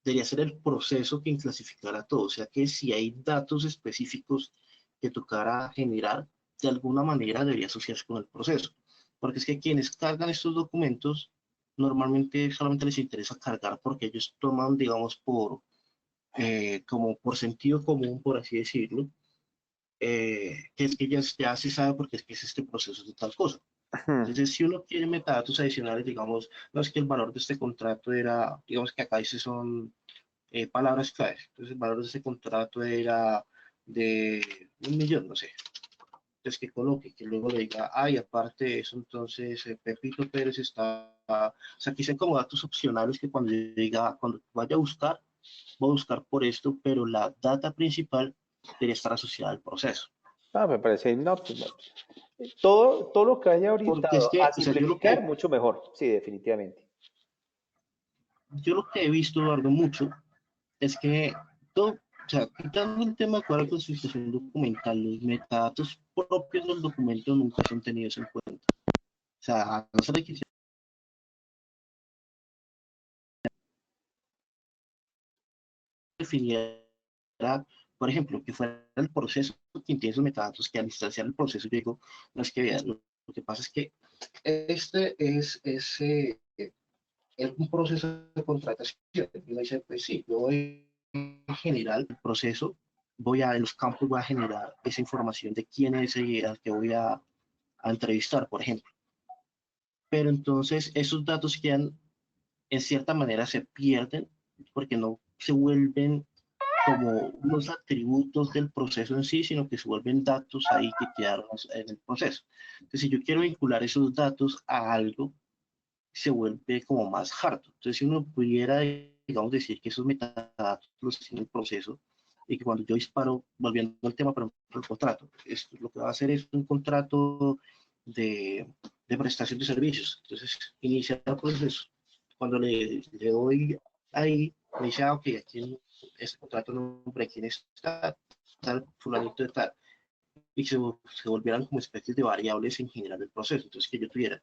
debería ser el proceso quien clasificara todo. O sea que si hay datos específicos que tocara generar, de alguna manera debería asociarse con el proceso. Porque es que quienes cargan estos documentos normalmente solamente les interesa cargar porque ellos toman, digamos, como por sentido común, por así decirlo, que es que ya se sabe porque es que es este proceso de tal cosa. Entonces, si uno quiere metadatos adicionales, digamos, no es que el valor de este contrato era, digamos que acá dice son palabras claves. Entonces, el valor de este contrato era de 1 millón, no sé. Entonces, que coloque, que luego le diga, ay, aparte de eso, entonces Pepito Pérez está, o sea, aquí sean como datos opcionales que cuando diga, cuando vaya a buscar, voy a buscar por esto, pero la data principal debería estar asociada al proceso. Ah, me parece, no, pues, no. Todo lo que haya Porque es orientado a que, o sea, simplificar, mucho mejor. Sí, definitivamente. yo lo que he visto, Eduardo, mucho, es que todo, o sea, quitando el tema de la clasificación documental, los metadatos propios del documento nunca son tenidos en cuenta. O sea, a no ser que se definiera, por ejemplo, que fuera el proceso quien tiene esos metadatos, que al instanciar el proceso, yo digo, no es que vean, lo que pasa es que este es un proceso de contratación. Y uno dice, pues sí, yo voy a generar el proceso, voy a, en los campos voy a generar esa información de quién es el al que voy a entrevistar, por ejemplo. Pero entonces esos datos quedan, en cierta manera se pierden porque no se vuelven como unos atributos del proceso en sí, sino que se vuelven datos ahí que quedaron en el proceso. Entonces, si yo quiero vincular esos datos a algo, se vuelve como más hard. Entonces, si uno pudiera, digamos, decir que esos metadatos los tiene el proceso y que cuando yo disparo, volviendo al tema, por ejemplo, el contrato, esto lo que va a hacer es un contrato de, de prestación de servicios. Entonces, inicia el proceso. Cuando le doy ahí, me dice, ah, ok, aquí en este contrato nombre, quién está, tal, fulanito de tal, y se volvieran como especies de variables en general del proceso. Entonces, que yo tuviera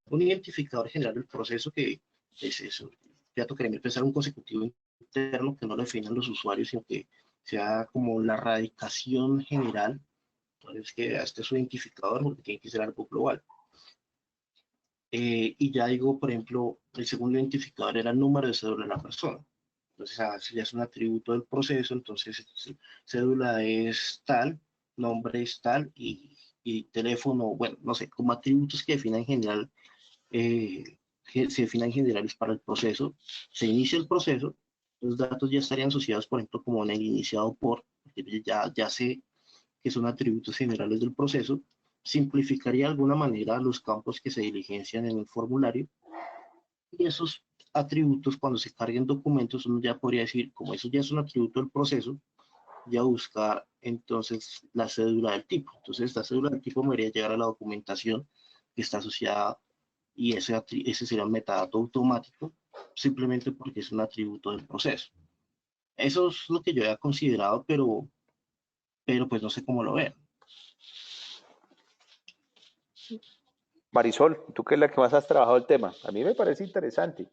un identificador general del proceso que es eso. Ya tocaría pensar un consecutivo interno que no lo definan los usuarios, sino que sea como la radicación general. Entonces, que este es su identificador porque tiene que ser algo global. Y ya digo, por ejemplo, el segundo identificador era el número de cédula de la persona. Entonces, si ya es un atributo del proceso, entonces cédula es tal, nombre es tal y teléfono, bueno, no sé, como atributos que definan en general eh, se definan generales para el proceso, se inicia el proceso, los datos ya estarían asociados, por ejemplo, como en el iniciado por, porque ya sé que son atributos generales del proceso, simplificaría de alguna manera los campos que se diligencian en el formulario y esos atributos cuando se carguen documentos uno ya podría decir, como eso ya es un atributo del proceso, ya buscar entonces la cédula del tipo. Entonces esta cédula del tipo me debería llegar a la documentación que está asociada y ese sería un metadato automático simplemente porque es un atributo del proceso. Eso es lo que yo había considerado, pero pues no sé cómo lo vean. Marisol, tú que es la que más has trabajado el tema, a mí me parece interesante.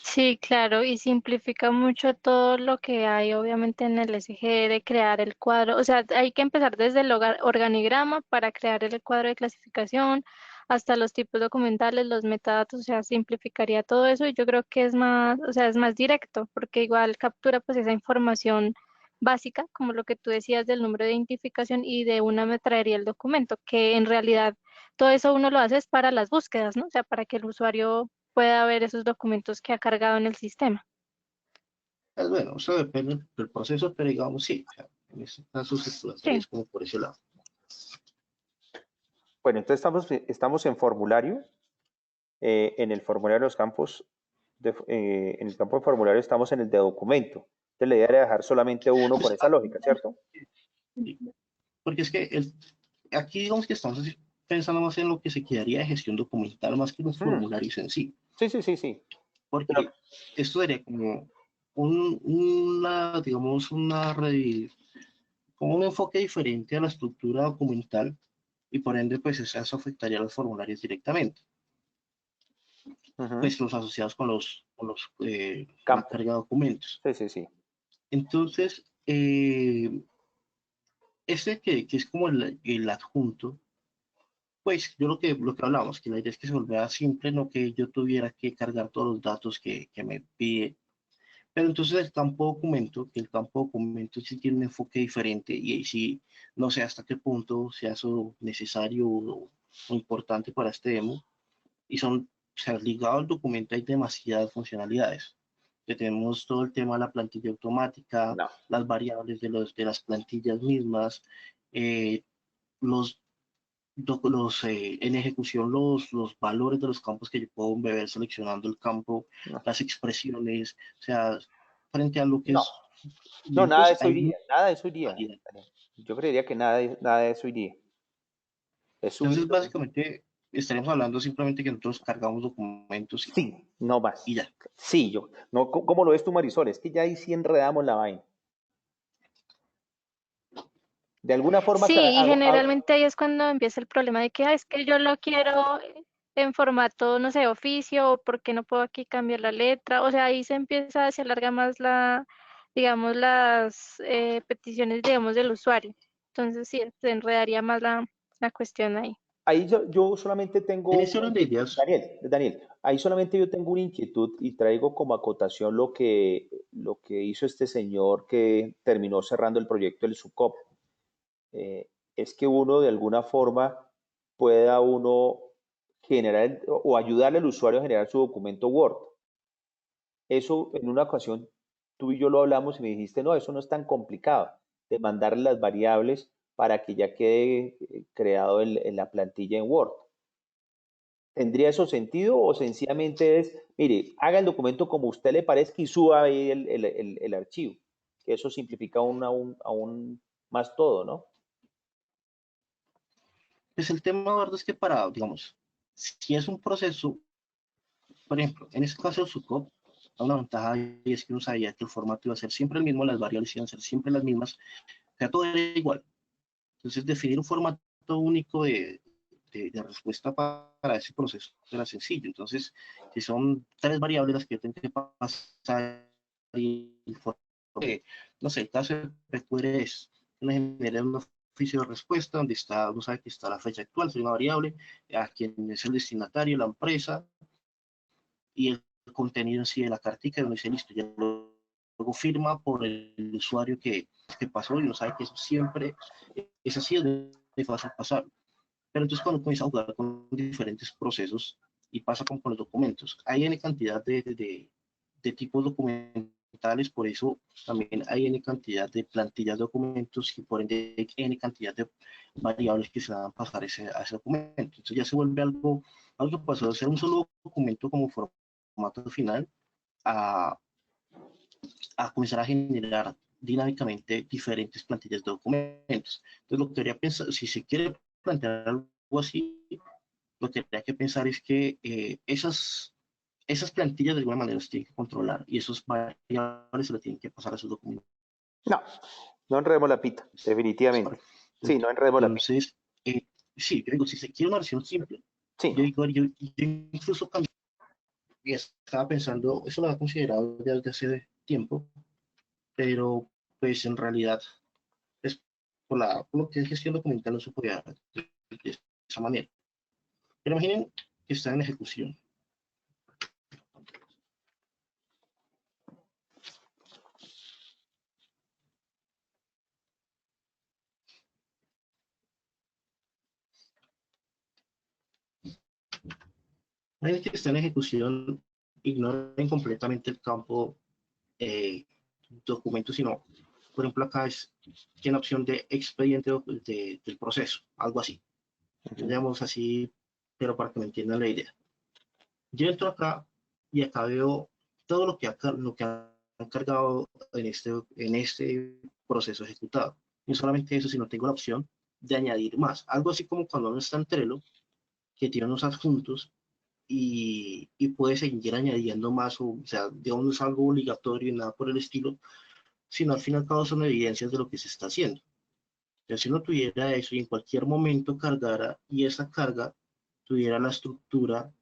Sí, claro, y simplifica mucho todo lo que hay, obviamente, en el SG de crear el cuadro. O sea, hay que empezar desde el organigrama para crear el cuadro de clasificación, hasta los tipos documentales, los metadatos, o sea, simplificaría todo eso y yo creo que es más, o sea, es más directo, porque igual captura pues esa información básica, como lo que tú decías del número de identificación y de una me traería el documento, que en realidad todo eso uno lo hace es para las búsquedas, ¿no? O sea, para que el usuario pueda ver esos documentos que ha cargado en el sistema. Pues bueno, eso depende del proceso, pero digamos sí, o sea, en este caso se Sí, es como por ese lado. Bueno, entonces estamos en formulario. En el formulario de los campos, en el campo de formulario estamos en el de documento. Entonces la idea era dejar solamente uno con Pues, esa lógica, ¿cierto? porque es que aquí digamos que estamos pensando más en lo que se quedaría de gestión documental más que los Hmm, formularios en sí, sí, sí, sí, sí. Pero, porque esto sería como digamos, como un enfoque diferente a la estructura documental y por ende, pues eso afectaría a los formularios directamente, ujú, pues los asociados con la campo. carga de documentos. Sí, sí, sí. Entonces, este que es como el adjunto, pues yo lo que hablamos, que la idea es que se volviera simple, no que yo tuviera que cargar todos los datos que me pide. Pero entonces el campo documento, que el campo documento sí tiene un enfoque diferente y ahí sí, no sé hasta qué punto sea eso necesario o importante para este demo. Y son, o sea, ligado al documento hay demasiadas funcionalidades. Que tenemos todo el tema de la plantilla automática, No. las variables de las plantillas mismas, eh, los, en ejecución los valores de los campos que yo puedo beber seleccionando el campo, No, las expresiones, o sea, frente a lo que no. es Y No, nada de entonces eso hay iría, nada de eso iría, variedad. Daniel. Yo creería que nada de eso iría. Es subir Entonces, básicamente, estaremos hablando simplemente que nosotros cargamos documentos sí, no y más. ya. Sí, yo, no, ¿cómo lo ves tú, Marisol? Es que ya ahí sí enredamos la vaina. De alguna forma, Sí, y generalmente ahí es cuando empieza el problema de que "Ah, es que yo lo quiero en formato, no sé, oficio, o por qué no puedo aquí cambiar la letra". O sea, ahí se empieza, se alarga más digamos, las peticiones, digamos, del usuario. Entonces sí, se enredaría más la cuestión ahí. ahí yo solamente tengo En ese una orden de inquietud, ideas, Daniel, ahí solamente yo tengo una inquietud y traigo como acotación lo que hizo este señor que terminó cerrando el proyecto del SUCOP. Es que uno de alguna forma pueda uno generar o ayudarle al usuario a generar su documento Word. Eso en una ocasión tú y yo lo hablamos y me dijiste, no, eso no es tan complicado de mandarle las variables para que ya quede creado en la plantilla en Word. ¿Tendría eso sentido o sencillamente es, mire, haga el documento como a usted le parezca y suba ahí el archivo? Que eso simplifica aún más todo, ¿no? pues el tema, Eduardo, es que para, digamos, si es un proceso, por ejemplo, en este caso el SUCOP, una ventaja y es que uno sabía que el formato iba a ser siempre el mismo, las variables iban a ser siempre las mismas, o sea, todo era igual. Entonces, definir un formato único de respuesta para ese proceso era sencillo. Entonces, si son tres variables las que yo tengo que pasar y el no sé, el caso de PQR es una genera un oficio de respuesta donde está, uno sabe que está la fecha actual, es una variable, a quien es el destinatario, la empresa, y el contenido en sí de la cartica, donde dice listo, ya luego firma por el usuario que pasó y uno sabe que eso siempre es así, es muy fácil pasar. Pero entonces cuando comienza a jugar con diferentes procesos y pasa con los documentos, hay N cantidad de tipos documentales, por eso también hay N cantidad de plantillas de documentos y por ende hay N cantidad de variables que se van a pasar a ese documento. Entonces ya se vuelve algo que pasó de ser un solo documento como formato final a, a comenzar a generar dinámicamente diferentes plantillas de documentos. Entonces, lo que quería pensar, si se quiere plantear algo así, lo que habría que pensar es que esas plantillas de alguna manera se tienen que controlar y esos variables se le tienen que pasar a esos documentos. No, no enredemos la pita, definitivamente. Sí, no enredemos la pita. Entonces, sí, yo digo, si se quiere una versión simple, Sí, yo no. digo, yo incluso cambié, y estaba pensando, eso lo había considerado ya desde hace tiempo, pero pues en realidad es por lo que es gestión documental no se podía de esa manera. Pero imaginen que está en ejecución. Imaginen que está en ejecución, ignoren completamente el campo eh, documento, sino, por ejemplo, acá tiene opción de expediente del proceso, algo así. Digamos así, pero para que me entiendan la idea. Yo entro acá y acá veo todo lo que han cargado en este proceso ejecutado. Y no solamente eso, sino tengo la opción de añadir más. Algo así como cuando uno está en Trello, que tiene unos adjuntos y puede seguir añadiendo más, o sea, digamos, no es algo obligatorio y nada por el estilo, sino al fin y al cabo son evidencias de lo que se está haciendo. Ya si uno tuviera eso y en cualquier momento cargara y esa carga tuviera la estructura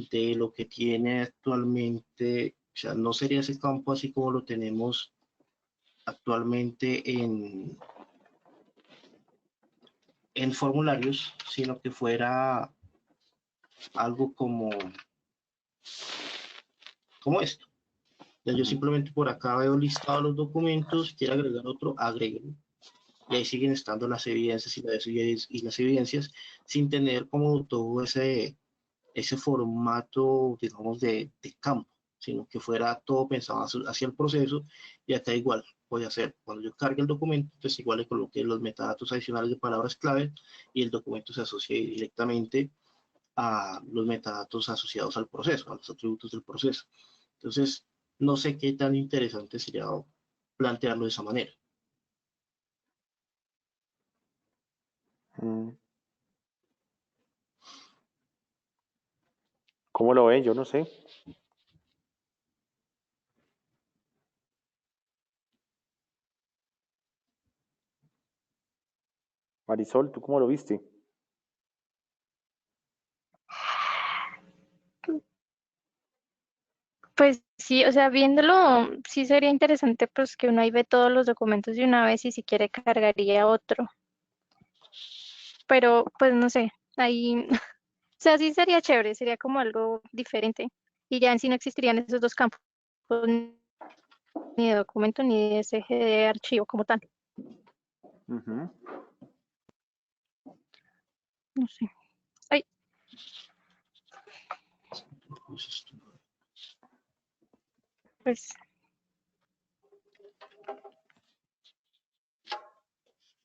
de lo que tiene actualmente, o sea, no sería ese campo así como lo tenemos actualmente en formularios, sino que fuera algo como esto. Ya yo simplemente por acá veo listado los documentos, quiero agregar otro, agreguen. Y ahí siguen estando las evidencias y las evidencias sin tener como todo ese formato, digamos, de campo, sino que fuera todo pensado hacia el proceso y acá igual voy a hacer, cuando yo cargue el documento, pues igual le coloque los metadatos adicionales de palabras clave y el documento se asocia directamente a los metadatos asociados al proceso, a los atributos del proceso. Entonces, no sé qué tan interesante sería plantearlo de esa manera. ¿Cómo lo ven? Yo no sé. Marisol, ¿tú cómo lo viste? Pues sí, o sea, viéndolo, sí sería interesante pues que uno ahí ve todos los documentos de una vez y si quiere cargaría otro. Pero pues no sé, ahí, o sea, sí sería chévere, sería como algo diferente. Y ya en sí no existirían esos dos campos, ni de documento ni de SG de archivo como tal. Ujú. No sé. Ay, pues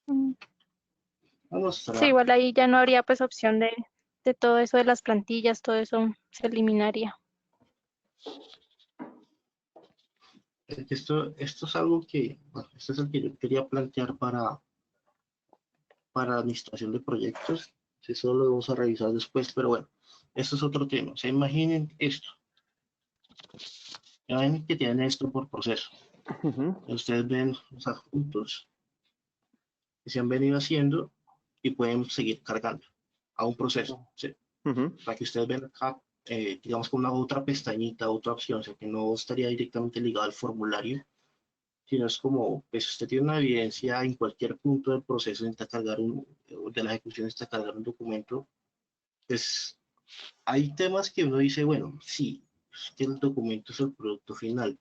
mm, Vamos sí, a igual ahí ya no habría pues opción de todo eso de las plantillas, todo eso se eliminaría. esto es algo que, bueno, este es el que yo quería plantear para administración de proyectos. Eso lo vamos a revisar después, pero bueno, esto es otro tema. O sea, imaginen esto. Imaginen que tienen esto por proceso. Ujú. Ustedes ven los adjuntos que se han venido haciendo y pueden seguir cargando a un proceso, ¿sí? Ujú. Para que ustedes vean acá, digamos, con una otra pestañita, otra opción, o sea, que no estaría directamente ligado al formulario, sino es como, pues usted tiene una evidencia en cualquier punto del proceso, necesita cargar de la ejecución, necesita cargar un documento, pues hay temas que uno dice, bueno, sí, es que el documento es el producto final,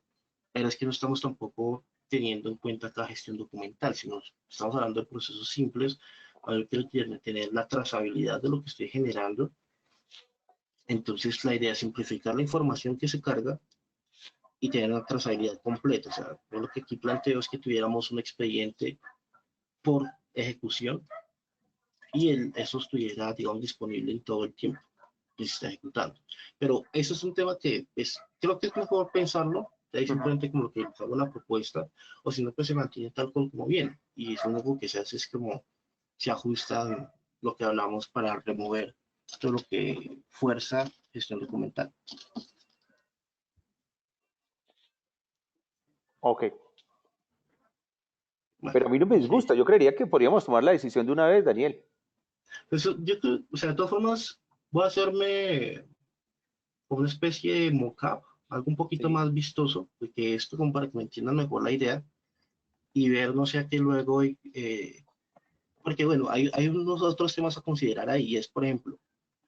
pero es que no estamos tampoco teniendo en cuenta la gestión documental, sino estamos hablando de procesos simples, a ver, quiero tener la trazabilidad de lo que estoy generando. Entonces la idea es simplificar la información que se carga y tener una trazabilidad completa. O sea, yo lo que aquí planteo es que tuviéramos un expediente por ejecución y eso estuviera, digamos, disponible en todo el tiempo que se está ejecutando. Pero eso es un tema que creo que es mejor pensarlo, ahí simplemente como que hago una propuesta, o si no, pues se mantiene tal como viene. Y eso único que se hace es como se ajusta lo que hablamos para remover todo lo que fuerza gestión documental. Ok. Bueno, Pero a mí no me sí. disgusta. Yo creería que podríamos tomar la decisión de una vez, Daniel. Eso, yo creo, o sea, de todas formas, voy a hacerme una especie de mock-up, algo un poquito Sí. más vistoso, porque esto como para que me entiendan mejor la idea y ver, no sé, a qué luego, porque bueno, hay unos otros temas a considerar ahí, es por ejemplo,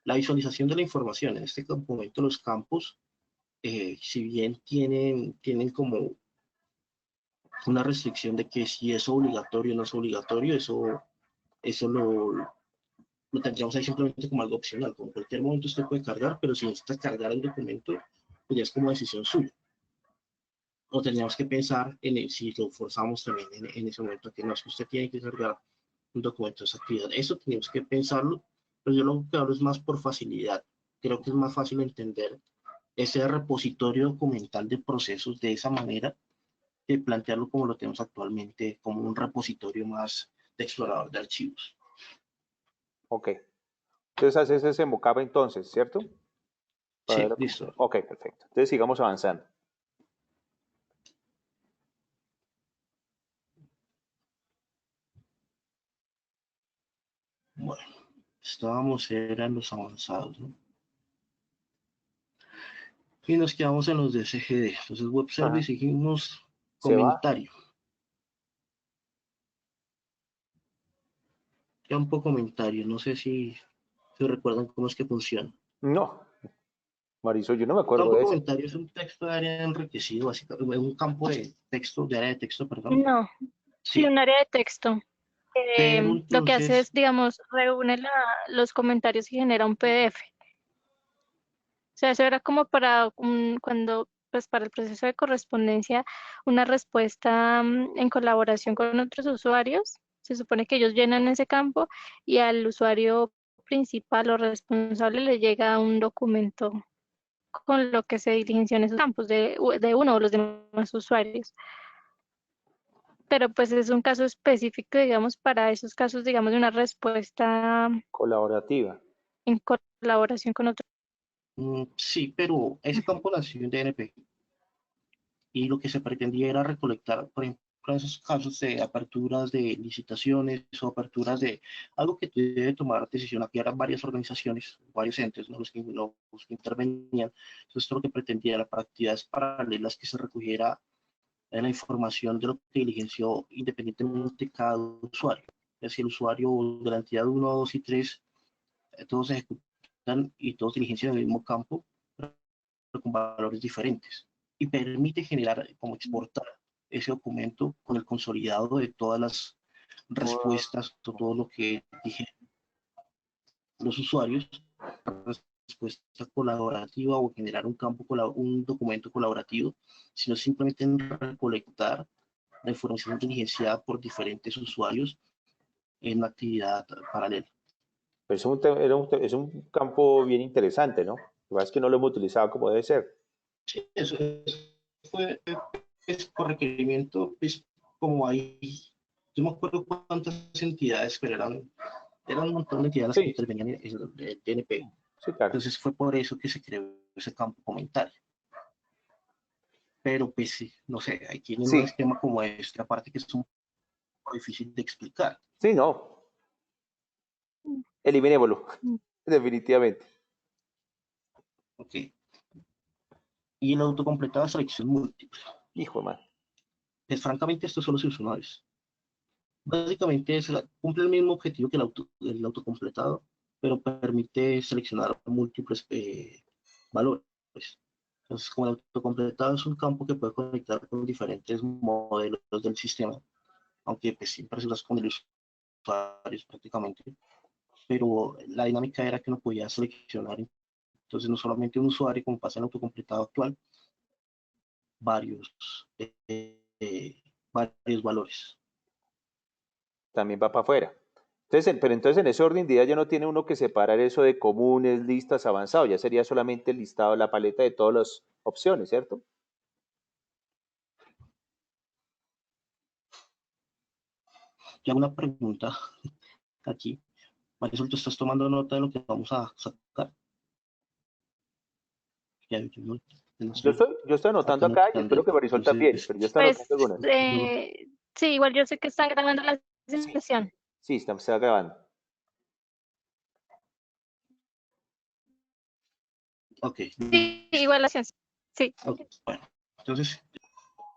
la visualización de la información. En este momento los campos, si bien tienen como una restricción de que si es obligatorio o no es obligatorio, eso lo tendríamos ahí simplemente como algo opcional. Como en cualquier momento usted puede cargar, pero si necesita cargar el documento, pues ya es como decisión suya. O tendríamos que pensar si lo forzamos también en ese momento, que no es que usted tiene que cargar un documento de esa actividad. Eso tenemos que pensarlo, pero yo lo que hablo es más por facilidad. Creo que es más fácil entender ese repositorio documental de procesos de esa manera que plantearlo como lo tenemos actualmente, como un repositorio más de explorador de archivos. Ok. Entonces haces ese mockup entonces, ¿cierto? Para Sí, verlo listo. Ok, perfecto. Entonces sigamos avanzando. Bueno, eran los avanzados, ¿no? Y nos quedamos en los de CGD. Entonces, Web Ajá. Service, seguimos Se va. comentario. Campo comentario. No sé si se recuerdan cómo es que funciona. No, Marisol, yo no me acuerdo Campo de ese. comentario es un texto de área enriquecido, básicamente, un campo de área de texto, perdón. No, sí, Sí, un área de texto. pero Lo que hace entonces, es, digamos, reúne los comentarios y genera un PDF. O sea, eso era como para cuando, pues para el proceso de correspondencia, una respuesta en colaboración con otros usuarios. Se supone que ellos llenan ese campo y al usuario principal o responsable le llega un documento con lo que se diligenció en esos campos de uno o los demás usuarios. pero pues es un caso específico, digamos, para esos casos, digamos, de una respuesta Colaborativa. en colaboración con otro. Sí, pero ese campo nació en DNP y lo que se pretendía era recolectar, por ejemplo, en esos casos de aperturas de licitaciones o aperturas de algo que debe tomar decisión. Aquí eran varias organizaciones, varios entes, ¿no? los que intervenían. Entonces, esto lo que pretendía era para actividades paralelas que se recogiera la información de lo que diligenció independientemente de cada usuario. Es decir, el usuario de la entidad 1, 2 y 3, todos ejecutan y todos diligencian en el mismo campo, pero con valores diferentes. Y permite generar, como exportar ese documento con el consolidado de todas las respuestas, todo lo que dije los usuarios, respuesta colaborativa o generar un campo, un documento colaborativo, sino simplemente en recolectar la información diligenciada por diferentes usuarios en una actividad paralela. Pero es un campo bien interesante, ¿no? Lo que pasa es que no lo hemos utilizado como debe ser. Sí, eso fue por requerimiento, pues como hay, yo me acuerdo cuántas entidades, pero eran un montón de entidades que Sí, intervenían en el TNP. sí, claro. Entonces fue por eso que se creó ese campo comentario. Pero pues sí, no sé, hay quien en un Sí, esquema como este, aparte que es un poco difícil de explicar. sí, no. Eliminémoslo, definitivamente. Ok. Y el autocompletado de selección múltiple. Hijo de madre. Pues francamente esto solo se usa una vez. Básicamente cumple el mismo objetivo que el autocompletado, pero permite seleccionar múltiples valores. Entonces, como el autocompletado es un campo que puede conectar con diferentes modelos del sistema, aunque pues, siempre se usa con el usuario prácticamente, pero la dinámica era que no podía seleccionar, entonces no solamente un usuario, como pasa en el autocompletado actual, varios, varios valores. También va para afuera. Entonces, pero entonces en ese orden de ideas ya no tiene uno que separar eso de comunes, listas, avanzado, ya sería solamente el listado, la paleta de todas las opciones, ¿cierto? Y hago una pregunta aquí. Marisol, ¿tú estás tomando nota de lo que vamos a sacar? Ya, no estoy Yo estoy anotando acá acá y espero anotando. que Marisol también, Entonces, pero yo estoy Pues anotando algunas. sí, igual yo sé que están grabando la Sí, sesión. sí, está grabando. ok, Sí, igual la sesión. Sí. okay. Bueno, entonces,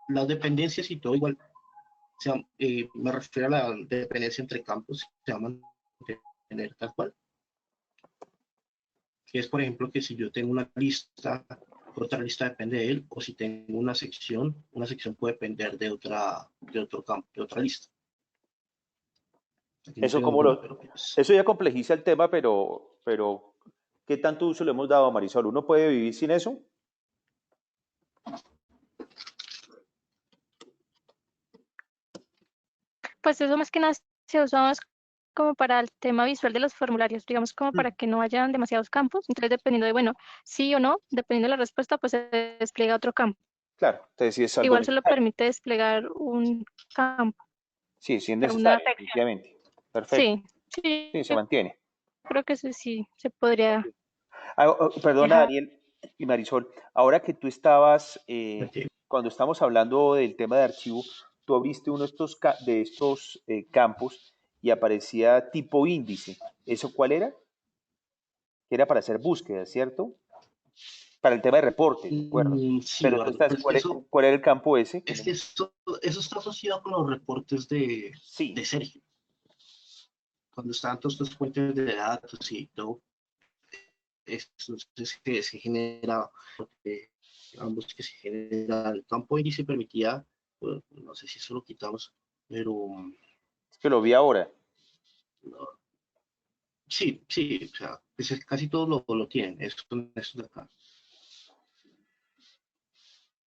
las dependencias y todo igual, me refiero a la dependencia entre campos, se va a mantener tal cual. Que es, por ejemplo, que si yo tengo una lista, otra lista depende de él, o si tengo una sección puede depender de otro campo, de otra lista. Aquí no Eso tengo como ninguna, pero pues, eso ya complejiza el tema, pero ¿qué tanto uso le hemos dado a Marisol? ¿Uno puede vivir sin eso? Pues eso más que nada se usa más como para el tema visual de los formularios, digamos como para que no hayan demasiados campos. Entonces, dependiendo de, bueno, sí o no, dependiendo de la respuesta, pues se despliega otro campo. Claro, entonces sí es algo Igual solo necesario. permite desplegar un campo, Sí, sí es una necesario, sección. definitivamente. Perfecto. Sí, sí, Sí, se yo mantiene. creo que sí se podría Perdona, dejar. Daniel y Marisol, ahora que tú estabas, ok. cuando estamos hablando del tema de archivo, tú abriste uno de estos campos y aparecía tipo índice. ¿Eso cuál era? Que era para hacer búsquedas, ¿cierto? Para el tema de reporte, ¿de acuerdo? Sí, Pero tú Eduardo, estás, pues eso, ¿cuál era el campo ese? es que eso está asociado con los reportes de Sí, Sergio. Cuando estaban todos estos fuentes de datos y todo, entonces que se genera, eh, ambos que se genera el campo índice permitía, pues, no sé si eso lo quitamos, pero es que lo vi ahora. no, sí, sí, o sea, pues casi todos lo tienen, esto de acá.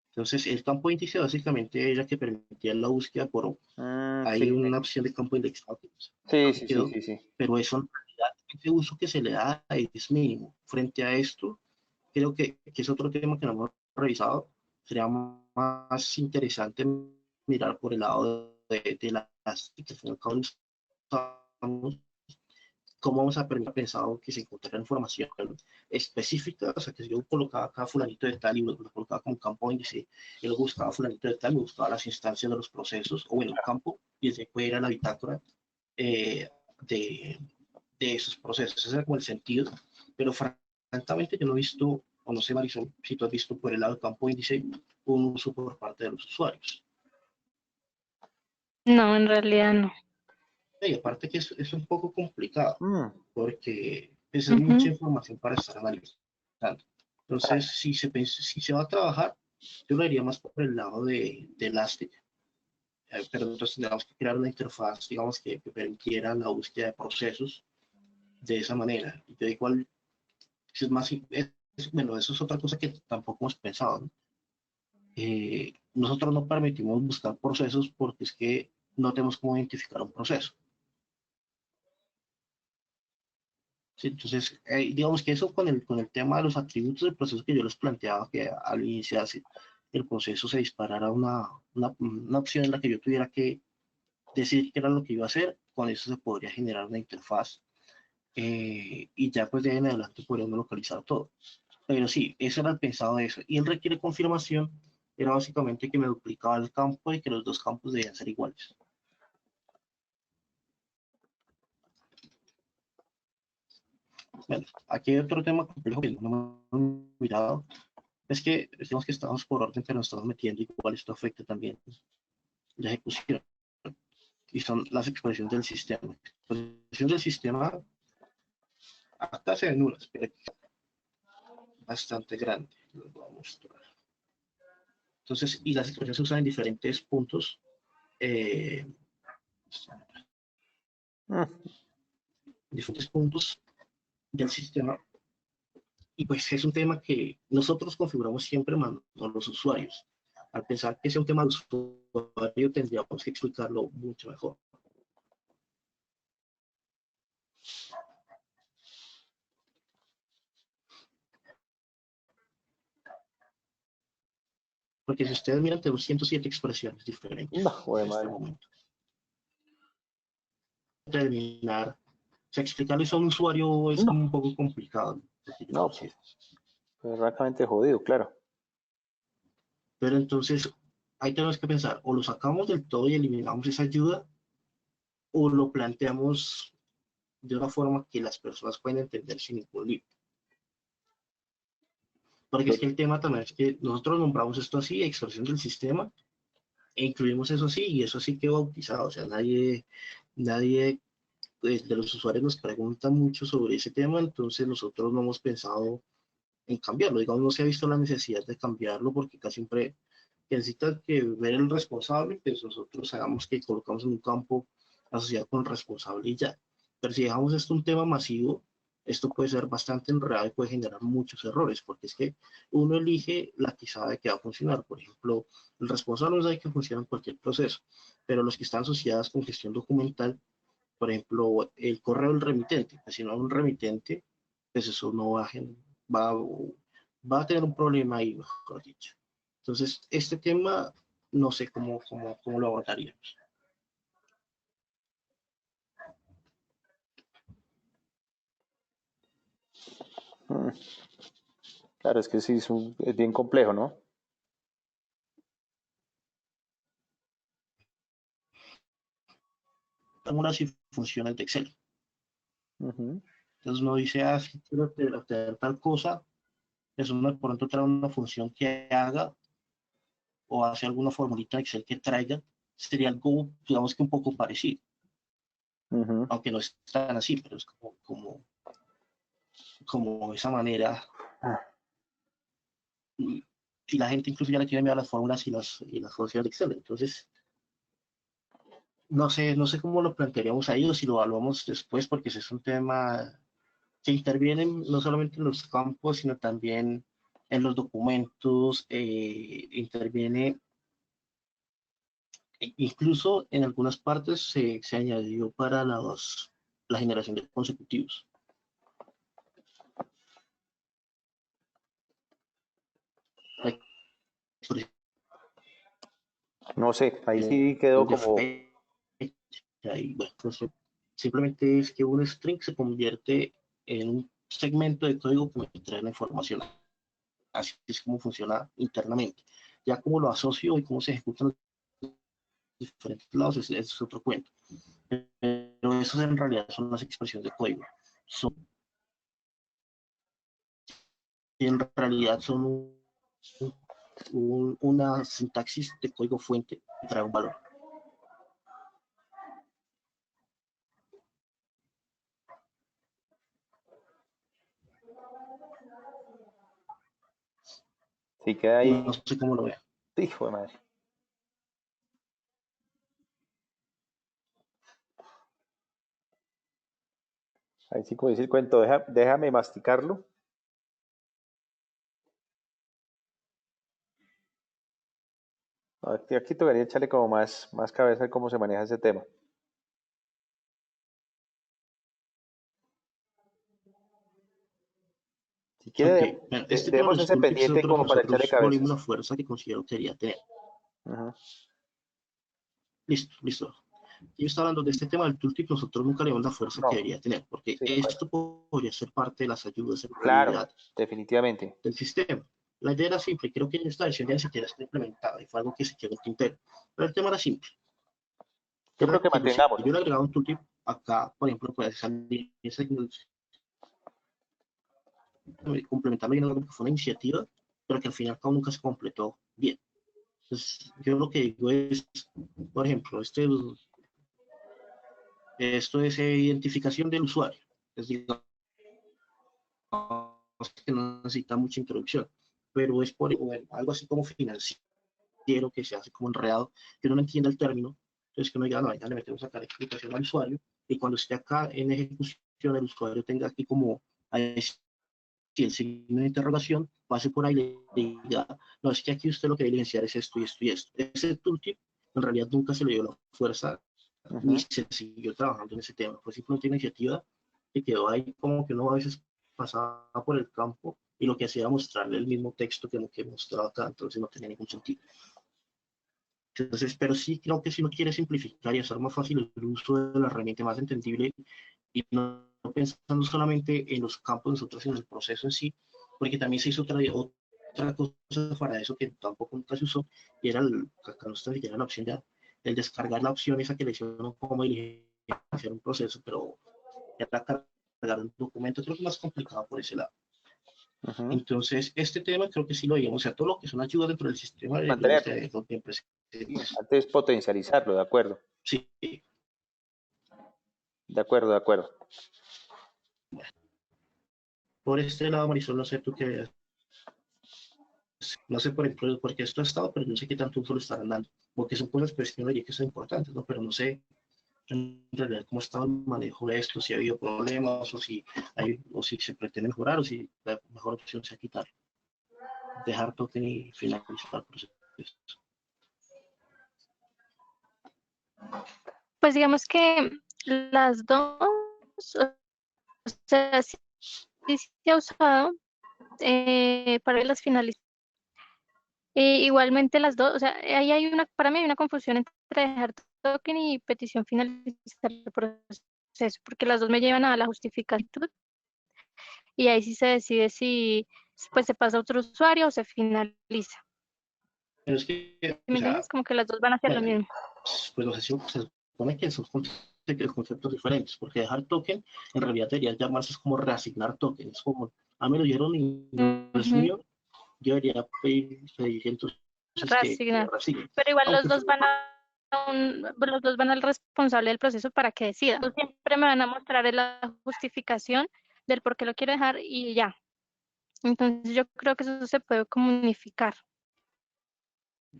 Entonces, el campo índice básicamente era que permitía la búsqueda por, hay Sí, una opción de campo indexado sí, que sí, sí, quedó, sí, sí. pero eso en realidad, ese uso que se le da es mínimo. Frente a esto, creo que es otro tema que no hemos revisado, sería más interesante mirar por el lado de las que al fin y al cabo usamos, cómo vamos a permitir pensado que se encontrara información específica, o sea, que si yo colocaba acá fulanito de tal y lo colocaba como campo índice, y luego buscaba fulanito de tal, me buscaba las instancias de los procesos, o en el campo, y desde puede ir a la bitácora eh, de, de esos procesos. Ese es como el sentido, pero francamente yo no he visto, o no sé, Marisol, si tú has visto por el lado del campo índice un uso por parte de los usuarios. No, en realidad no. Y aparte que es un poco complicado, Mm, porque pues, es mucha Ujú. información para estar analizando. Entonces, si se va a trabajar, yo lo haría más por el lado de Elastic, pero entonces tendríamos que crear una interfaz, digamos, que permitiera la búsqueda de procesos de esa manera. Y yo igual, es más, bueno, eso es otra cosa que tampoco hemos pensado, ¿no? Nosotros no permitimos buscar procesos porque es que no tenemos cómo identificar un proceso. Sí, entonces, digamos que eso con el tema de los atributos del proceso que yo les planteaba, que al iniciarse el proceso se disparara una opción en la que yo tuviera que decir qué era lo que iba a hacer, con eso se podría generar una interfaz y ya pues de ahí en adelante podríamos localizar todo. Pero sí, eso era el pensado de eso. Y el requiere confirmación era básicamente que me duplicaba el campo y que los dos campos debían ser iguales. Bueno, aquí hay otro tema complejo que no hemos mirado. Es que decimos que estamos por orden, pero nos estamos metiendo igual esto afecta también la ejecución. Y son las expresiones del sistema. La expresión del sistema acá se ven unas, pero bastante grande. Los voy a mostrar. Entonces, y las expresiones se usan en diferentes puntos. Eh, mm. diferentes puntos del sistema. Y pues es un tema que nosotros configuramos siempre más a los usuarios. Al pensar que es un tema de usuario, tendríamos que explicarlo mucho mejor. Porque si ustedes miran, tenemos 107 expresiones diferentes No, en joder, este madre. momento. Terminar, o sea, explicarle eso a un usuario es como No, un poco complicado, porque yo no, considero. pues francamente jodido, claro. Pero entonces, ahí tenemos que pensar, o lo sacamos del todo y eliminamos esa ayuda, o lo planteamos de una forma que las personas puedan entender sin ningún lío. Porque es que el tema también es que nosotros nombramos esto así, expresión del sistema, e incluimos eso así, y eso sí quedó bautizado. O sea, nadie pues, de los usuarios nos pregunta mucho sobre ese tema, entonces nosotros no hemos pensado en cambiarlo. Digamos, no se ha visto la necesidad de cambiarlo porque casi siempre necesita que ver el responsable, pues nosotros hagamos que colocamos en un campo asociado con responsable y ya. Pero si dejamos esto un tema masivo, esto puede ser bastante enredado y puede generar muchos errores, porque es que uno elige la que sabe que va a funcionar. Por ejemplo, el responsable no sabe que funciona en cualquier proceso, pero los que están asociados con gestión documental, por ejemplo, el correo del remitente, pues si no hay un remitente, pues eso no va, va a tener un problema ahí, mejor dicho. Entonces, este tema no sé cómo lo abordaríamos. Mm, claro, es que sí, es bien complejo, ¿no? Algunas funciones de Excel. Ujú. Entonces uno dice, ah, si quiero obtener tal cosa, eso uno de pronto trae una función que haga o hace alguna formulita de Excel que traiga, sería algo, digamos que un poco parecido, Ujú. aunque no es tan así, pero es como esa manera. Ah, Y la gente incluso ya le tiene miedo a las fórmulas y las funciones de Excel. Entonces, no sé cómo lo plantearíamos ahí o si lo evaluamos después, porque ese es un tema que interviene no solamente en los campos, sino también en los documentos, interviene, incluso en algunas partes se añadió para la generación de consecutivos. La No sé, ahí sí de quedó como, fecha y bueno, entonces, simplemente es que un string se convierte en un segmento de código que me trae la información. Así es como funciona internamente. Ya cómo lo asocio y cómo se ejecutan los diferentes lados es otro cuento. Pero esos en realidad son las expresiones de código. Son, en realidad son una sintaxis de código fuente que trae un valor. sí queda ahí, No sé cómo lo veo. hijo de madre. Ahí sí como dice el cuento, déjame masticarlo. Aquí tocaría echarle como más cabeza a cómo se maneja ese tema. Si quiere, Ok, bueno, este tema de dejemos los ese tooltips pendiente nosotros, como para echarle nosotros no le dimos cabezas. la fuerza que considero que debería tener. Ujú. Listo, listo. Yo estaba hablando de este tema del tooltip, nosotros nunca le dimos la fuerza que No, debería tener, porque sí, de acuerdo. esto podría ser parte de las ayudas en Claro, realidad definitivamente. del sistema. La idea era simple, creo que en esta versión ya ni siquiera está implementada y fue algo que se quedó en tintero. Pero el tema era simple. Yo creo Era que que si yo mantengámoslo. le agregaba un tooltip acá, por ejemplo, puede salir complementarlo y que fue una iniciativa, pero que al final cabo nunca se completó bien. Entonces, yo lo que digo es, por ejemplo, esto es identificación del usuario. Es digamos que no necesita mucha introducción, pero es por bueno, algo así como financiero que se hace como enredado, que uno no entiende el término, entonces que uno diga, no, ya le metemos acá la explicación al usuario, y cuando esté acá en ejecución, el usuario tenga aquí como si el signo de interrogación pase por ahí y le diga, no, es que aquí usted lo que debe evidenciar es esto y esto y esto. Ese tooltip en realidad nunca se le dio la fuerza ni Ujú. se siguió trabajando en ese tema. Fue simplemente una iniciativa que quedó ahí como que uno a veces pasaba por el campo y lo que hacía era mostrarle el mismo texto que lo que mostraba acá, entonces no tenía ningún sentido. Entonces, pero sí creo que si uno quiere simplificar y hacer más fácil el uso de la herramienta, más entendible y no pensando solamente en los campos nosotros, sino en el proceso en sí, porque también se hizo otra cosa para eso que tampoco nunca se usó, y era acá no está siquiera la opción ya, el descargar la opción esa que le hicieron como hacer un proceso, pero era cargar un documento, creo que es más complicado por ese lado. Ujú. Entonces, este tema creo que sí lo digamos, o sea, todo lo que son ayudas dentro del sistema debemos Mantenerlo. de siempre presentes. Antes potencializarlo, de acuerdo. Sí, De acuerdo, de acuerdo. por este lado, Marisol, no sé tú qué, no sé por ejemplo por qué esto ha estado, pero yo sé que tanto uso lo estarán dando, porque son cosas pues, que uno diría que son importantes, ¿no? Pero no sé en realidad cómo estaba el manejo de esto, si ha habido problemas o si se pretende mejorar o si la mejor opción sea quitar, dejar token y finalizar el proceso. Pues digamos que las dos, o sea, sí, sí se ha usado para las finalizaciones. Igualmente las dos, o sea, ahí hay para mí hay una confusión entre dejar token y petición finalizar el proceso, porque las dos me llevan a la justificación y ahí sí se decide si pues se pasa a otro usuario o se finaliza. Pero es que, ¿Sí o me sea, entiendes? Como que las dos van a hacer lo bueno, mismo. pues no sé si se supone que son conceptos diferentes, porque dejar token en realidad debería llamarse como reasignar token, es como, a mí lo dieron y no es Ujú, mío, yo debería pedir entonces que reasignar. reasigne. Pero igual Aunque los dos van al responsable del proceso para que decida. Siempre me van a mostrar la justificación del por qué lo quiero dejar y ya. Entonces yo creo que eso se puede comunicar.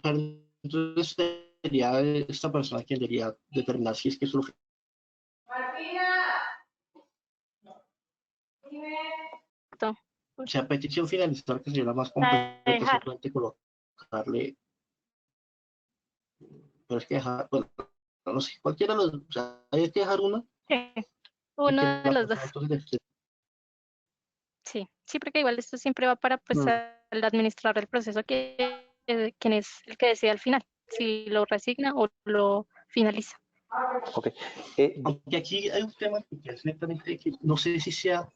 entonces sería esta persona quien debería determinar si es que eso o sea, petición finalizar que sería la más A completa, dejar. simplemente colocarle, pero es que dejar, bueno, no sé, cualquiera de los, o sea, hay que dejar una Sí, y uno que de la los dos. persona entonces Sí, sí, porque igual esto siempre va para pues mm, al administrador del proceso que quien es el que decide al final. si lo resigna o lo finaliza. Ok. Aunque aquí hay un tema que es netamente que no sé si se va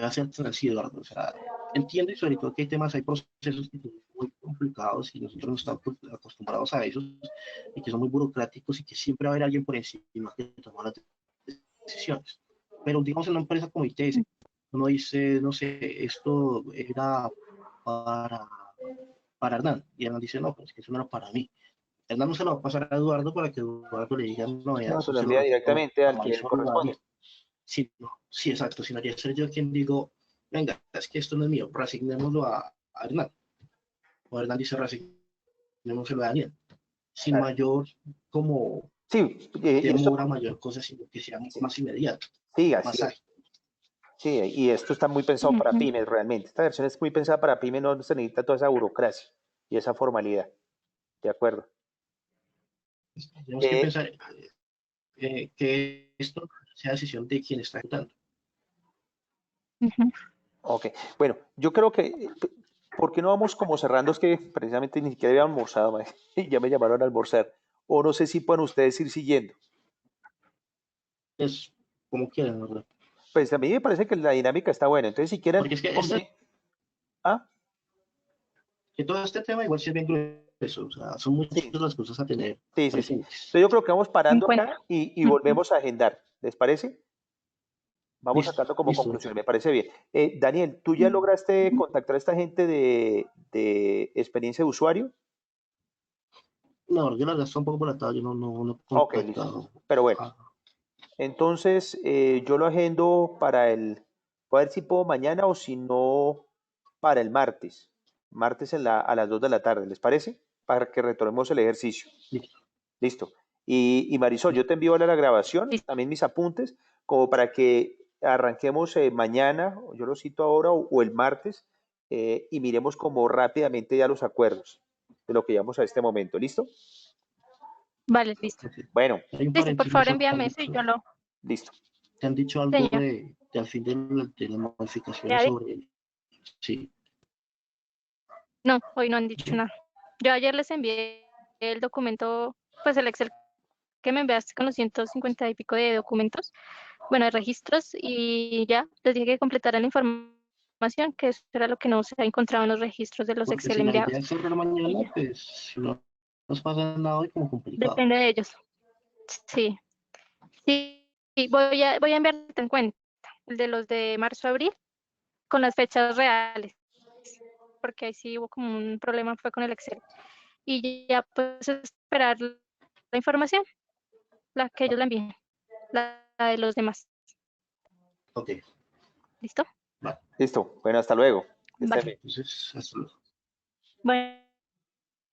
a hacer así, Eduardo. O sea, entiendo y sobre todo que hay temas, hay procesos que son muy complicados y nosotros no estamos acostumbrados a esos y que son muy burocráticos y que siempre va a haber alguien por encima que toma las decisiones. Pero digamos en una empresa como ITS, uno dice, no sé, esto era para, para Hernán y Hernán dice, no, pues que eso no era para mí. Hernán no se lo va a pasar a Eduardo para que Eduardo le diga, no, ya, No, se eso lo se lo envía refiero directamente a al que le Marisol o a corresponde. Daniel. Sí, no, sí, exacto, si no haría ser yo quien digo, venga, es que esto no es mío, resignémoslo a Hernán. O Hernán dice, resignémoslo a Daniel. Sin Claro. mayor como Sí, y esto, demora, mayor cosa, sino que sea más inmediato, sí, así más es. ágil. Sí, y esto está muy pensado para Ujú. pymes realmente. Esta versión es muy pensada para pymes, no se necesita toda esa burocracia y esa formalidad. De acuerdo. Tenemos que Eh, pensar que esto sea decisión de quien está ejecutando. Ujú. ok, bueno, yo creo que, ¿por qué no vamos como cerrando? Es que precisamente ni siquiera había almorzado, mae, y ya me llamaron a almorzar. O no sé si pueden ustedes ir siguiendo. Es como quieran, ¿verdad? Pues a mí me parece que la dinámica está buena. Entonces, si quieren, Porque es que, ah, que todo este tema igual sí es bien grueso, o sea, son muchas sí, las cosas a tener sí, sí, sí. presentes. Entonces yo creo que vamos En parando cuenta. acá y Ujú. volvemos a agendar. ¿Les parece? Vamos Listo, sacando como listo. conclusión, me parece bien. Daniel, ¿tú ya lograste contactar a esta gente de experiencia de usuario? No, yo la verdad estoy un poco por la tarde, yo no he Ok, listo. contactado. Pero bueno, Ah, entonces yo lo agendo para voy a ver si puedo mañana o si no, para el martes. Martes a las 2 de la tarde, ¿les parece? Para que retomemos el ejercicio. listo, Listo. Y Marisol, yo listo. te envío ahora la grabación, Listo. también mis apuntes, como para que arranquemos mañana, o yo lo cito ahora, o el martes, y miremos como rápidamente ya los acuerdos de lo que llevamos a este momento. ¿Listo? Vale, listo. Ok. Bueno, Hay un Listo, por paréntesis, favor Marisol, envíame eso y yo lo, listo. te han dicho algo señor. de al fin de las modificaciones ¿Ya vi? sobre, sí, No, hoy no han dicho nada. Yo ayer les envié el documento, pues el Excel que me enviaste con los 150 y pico de documentos, bueno, de registros, y ya les dije que completaran la información, que eso era lo que no se ha encontrado en los registros de los porque Excel si la idea enviados. es cerrar Y mañana, ya, pues si no nos pasa nada hoy como complicado. depende de ellos. Sí, sí, sí, voy a enviarte en cuenta el de los de marzo-abril con las fechas reales, porque ahí sí hubo como un problema fue con el Excel. Y ya pues esperar la información, la que ellos la envíen, la de los demás. Ok, ¿Listo? vale. Listo. Bueno, hasta luego. Que estén Vale. bien. Entonces, hasta luego. Bueno.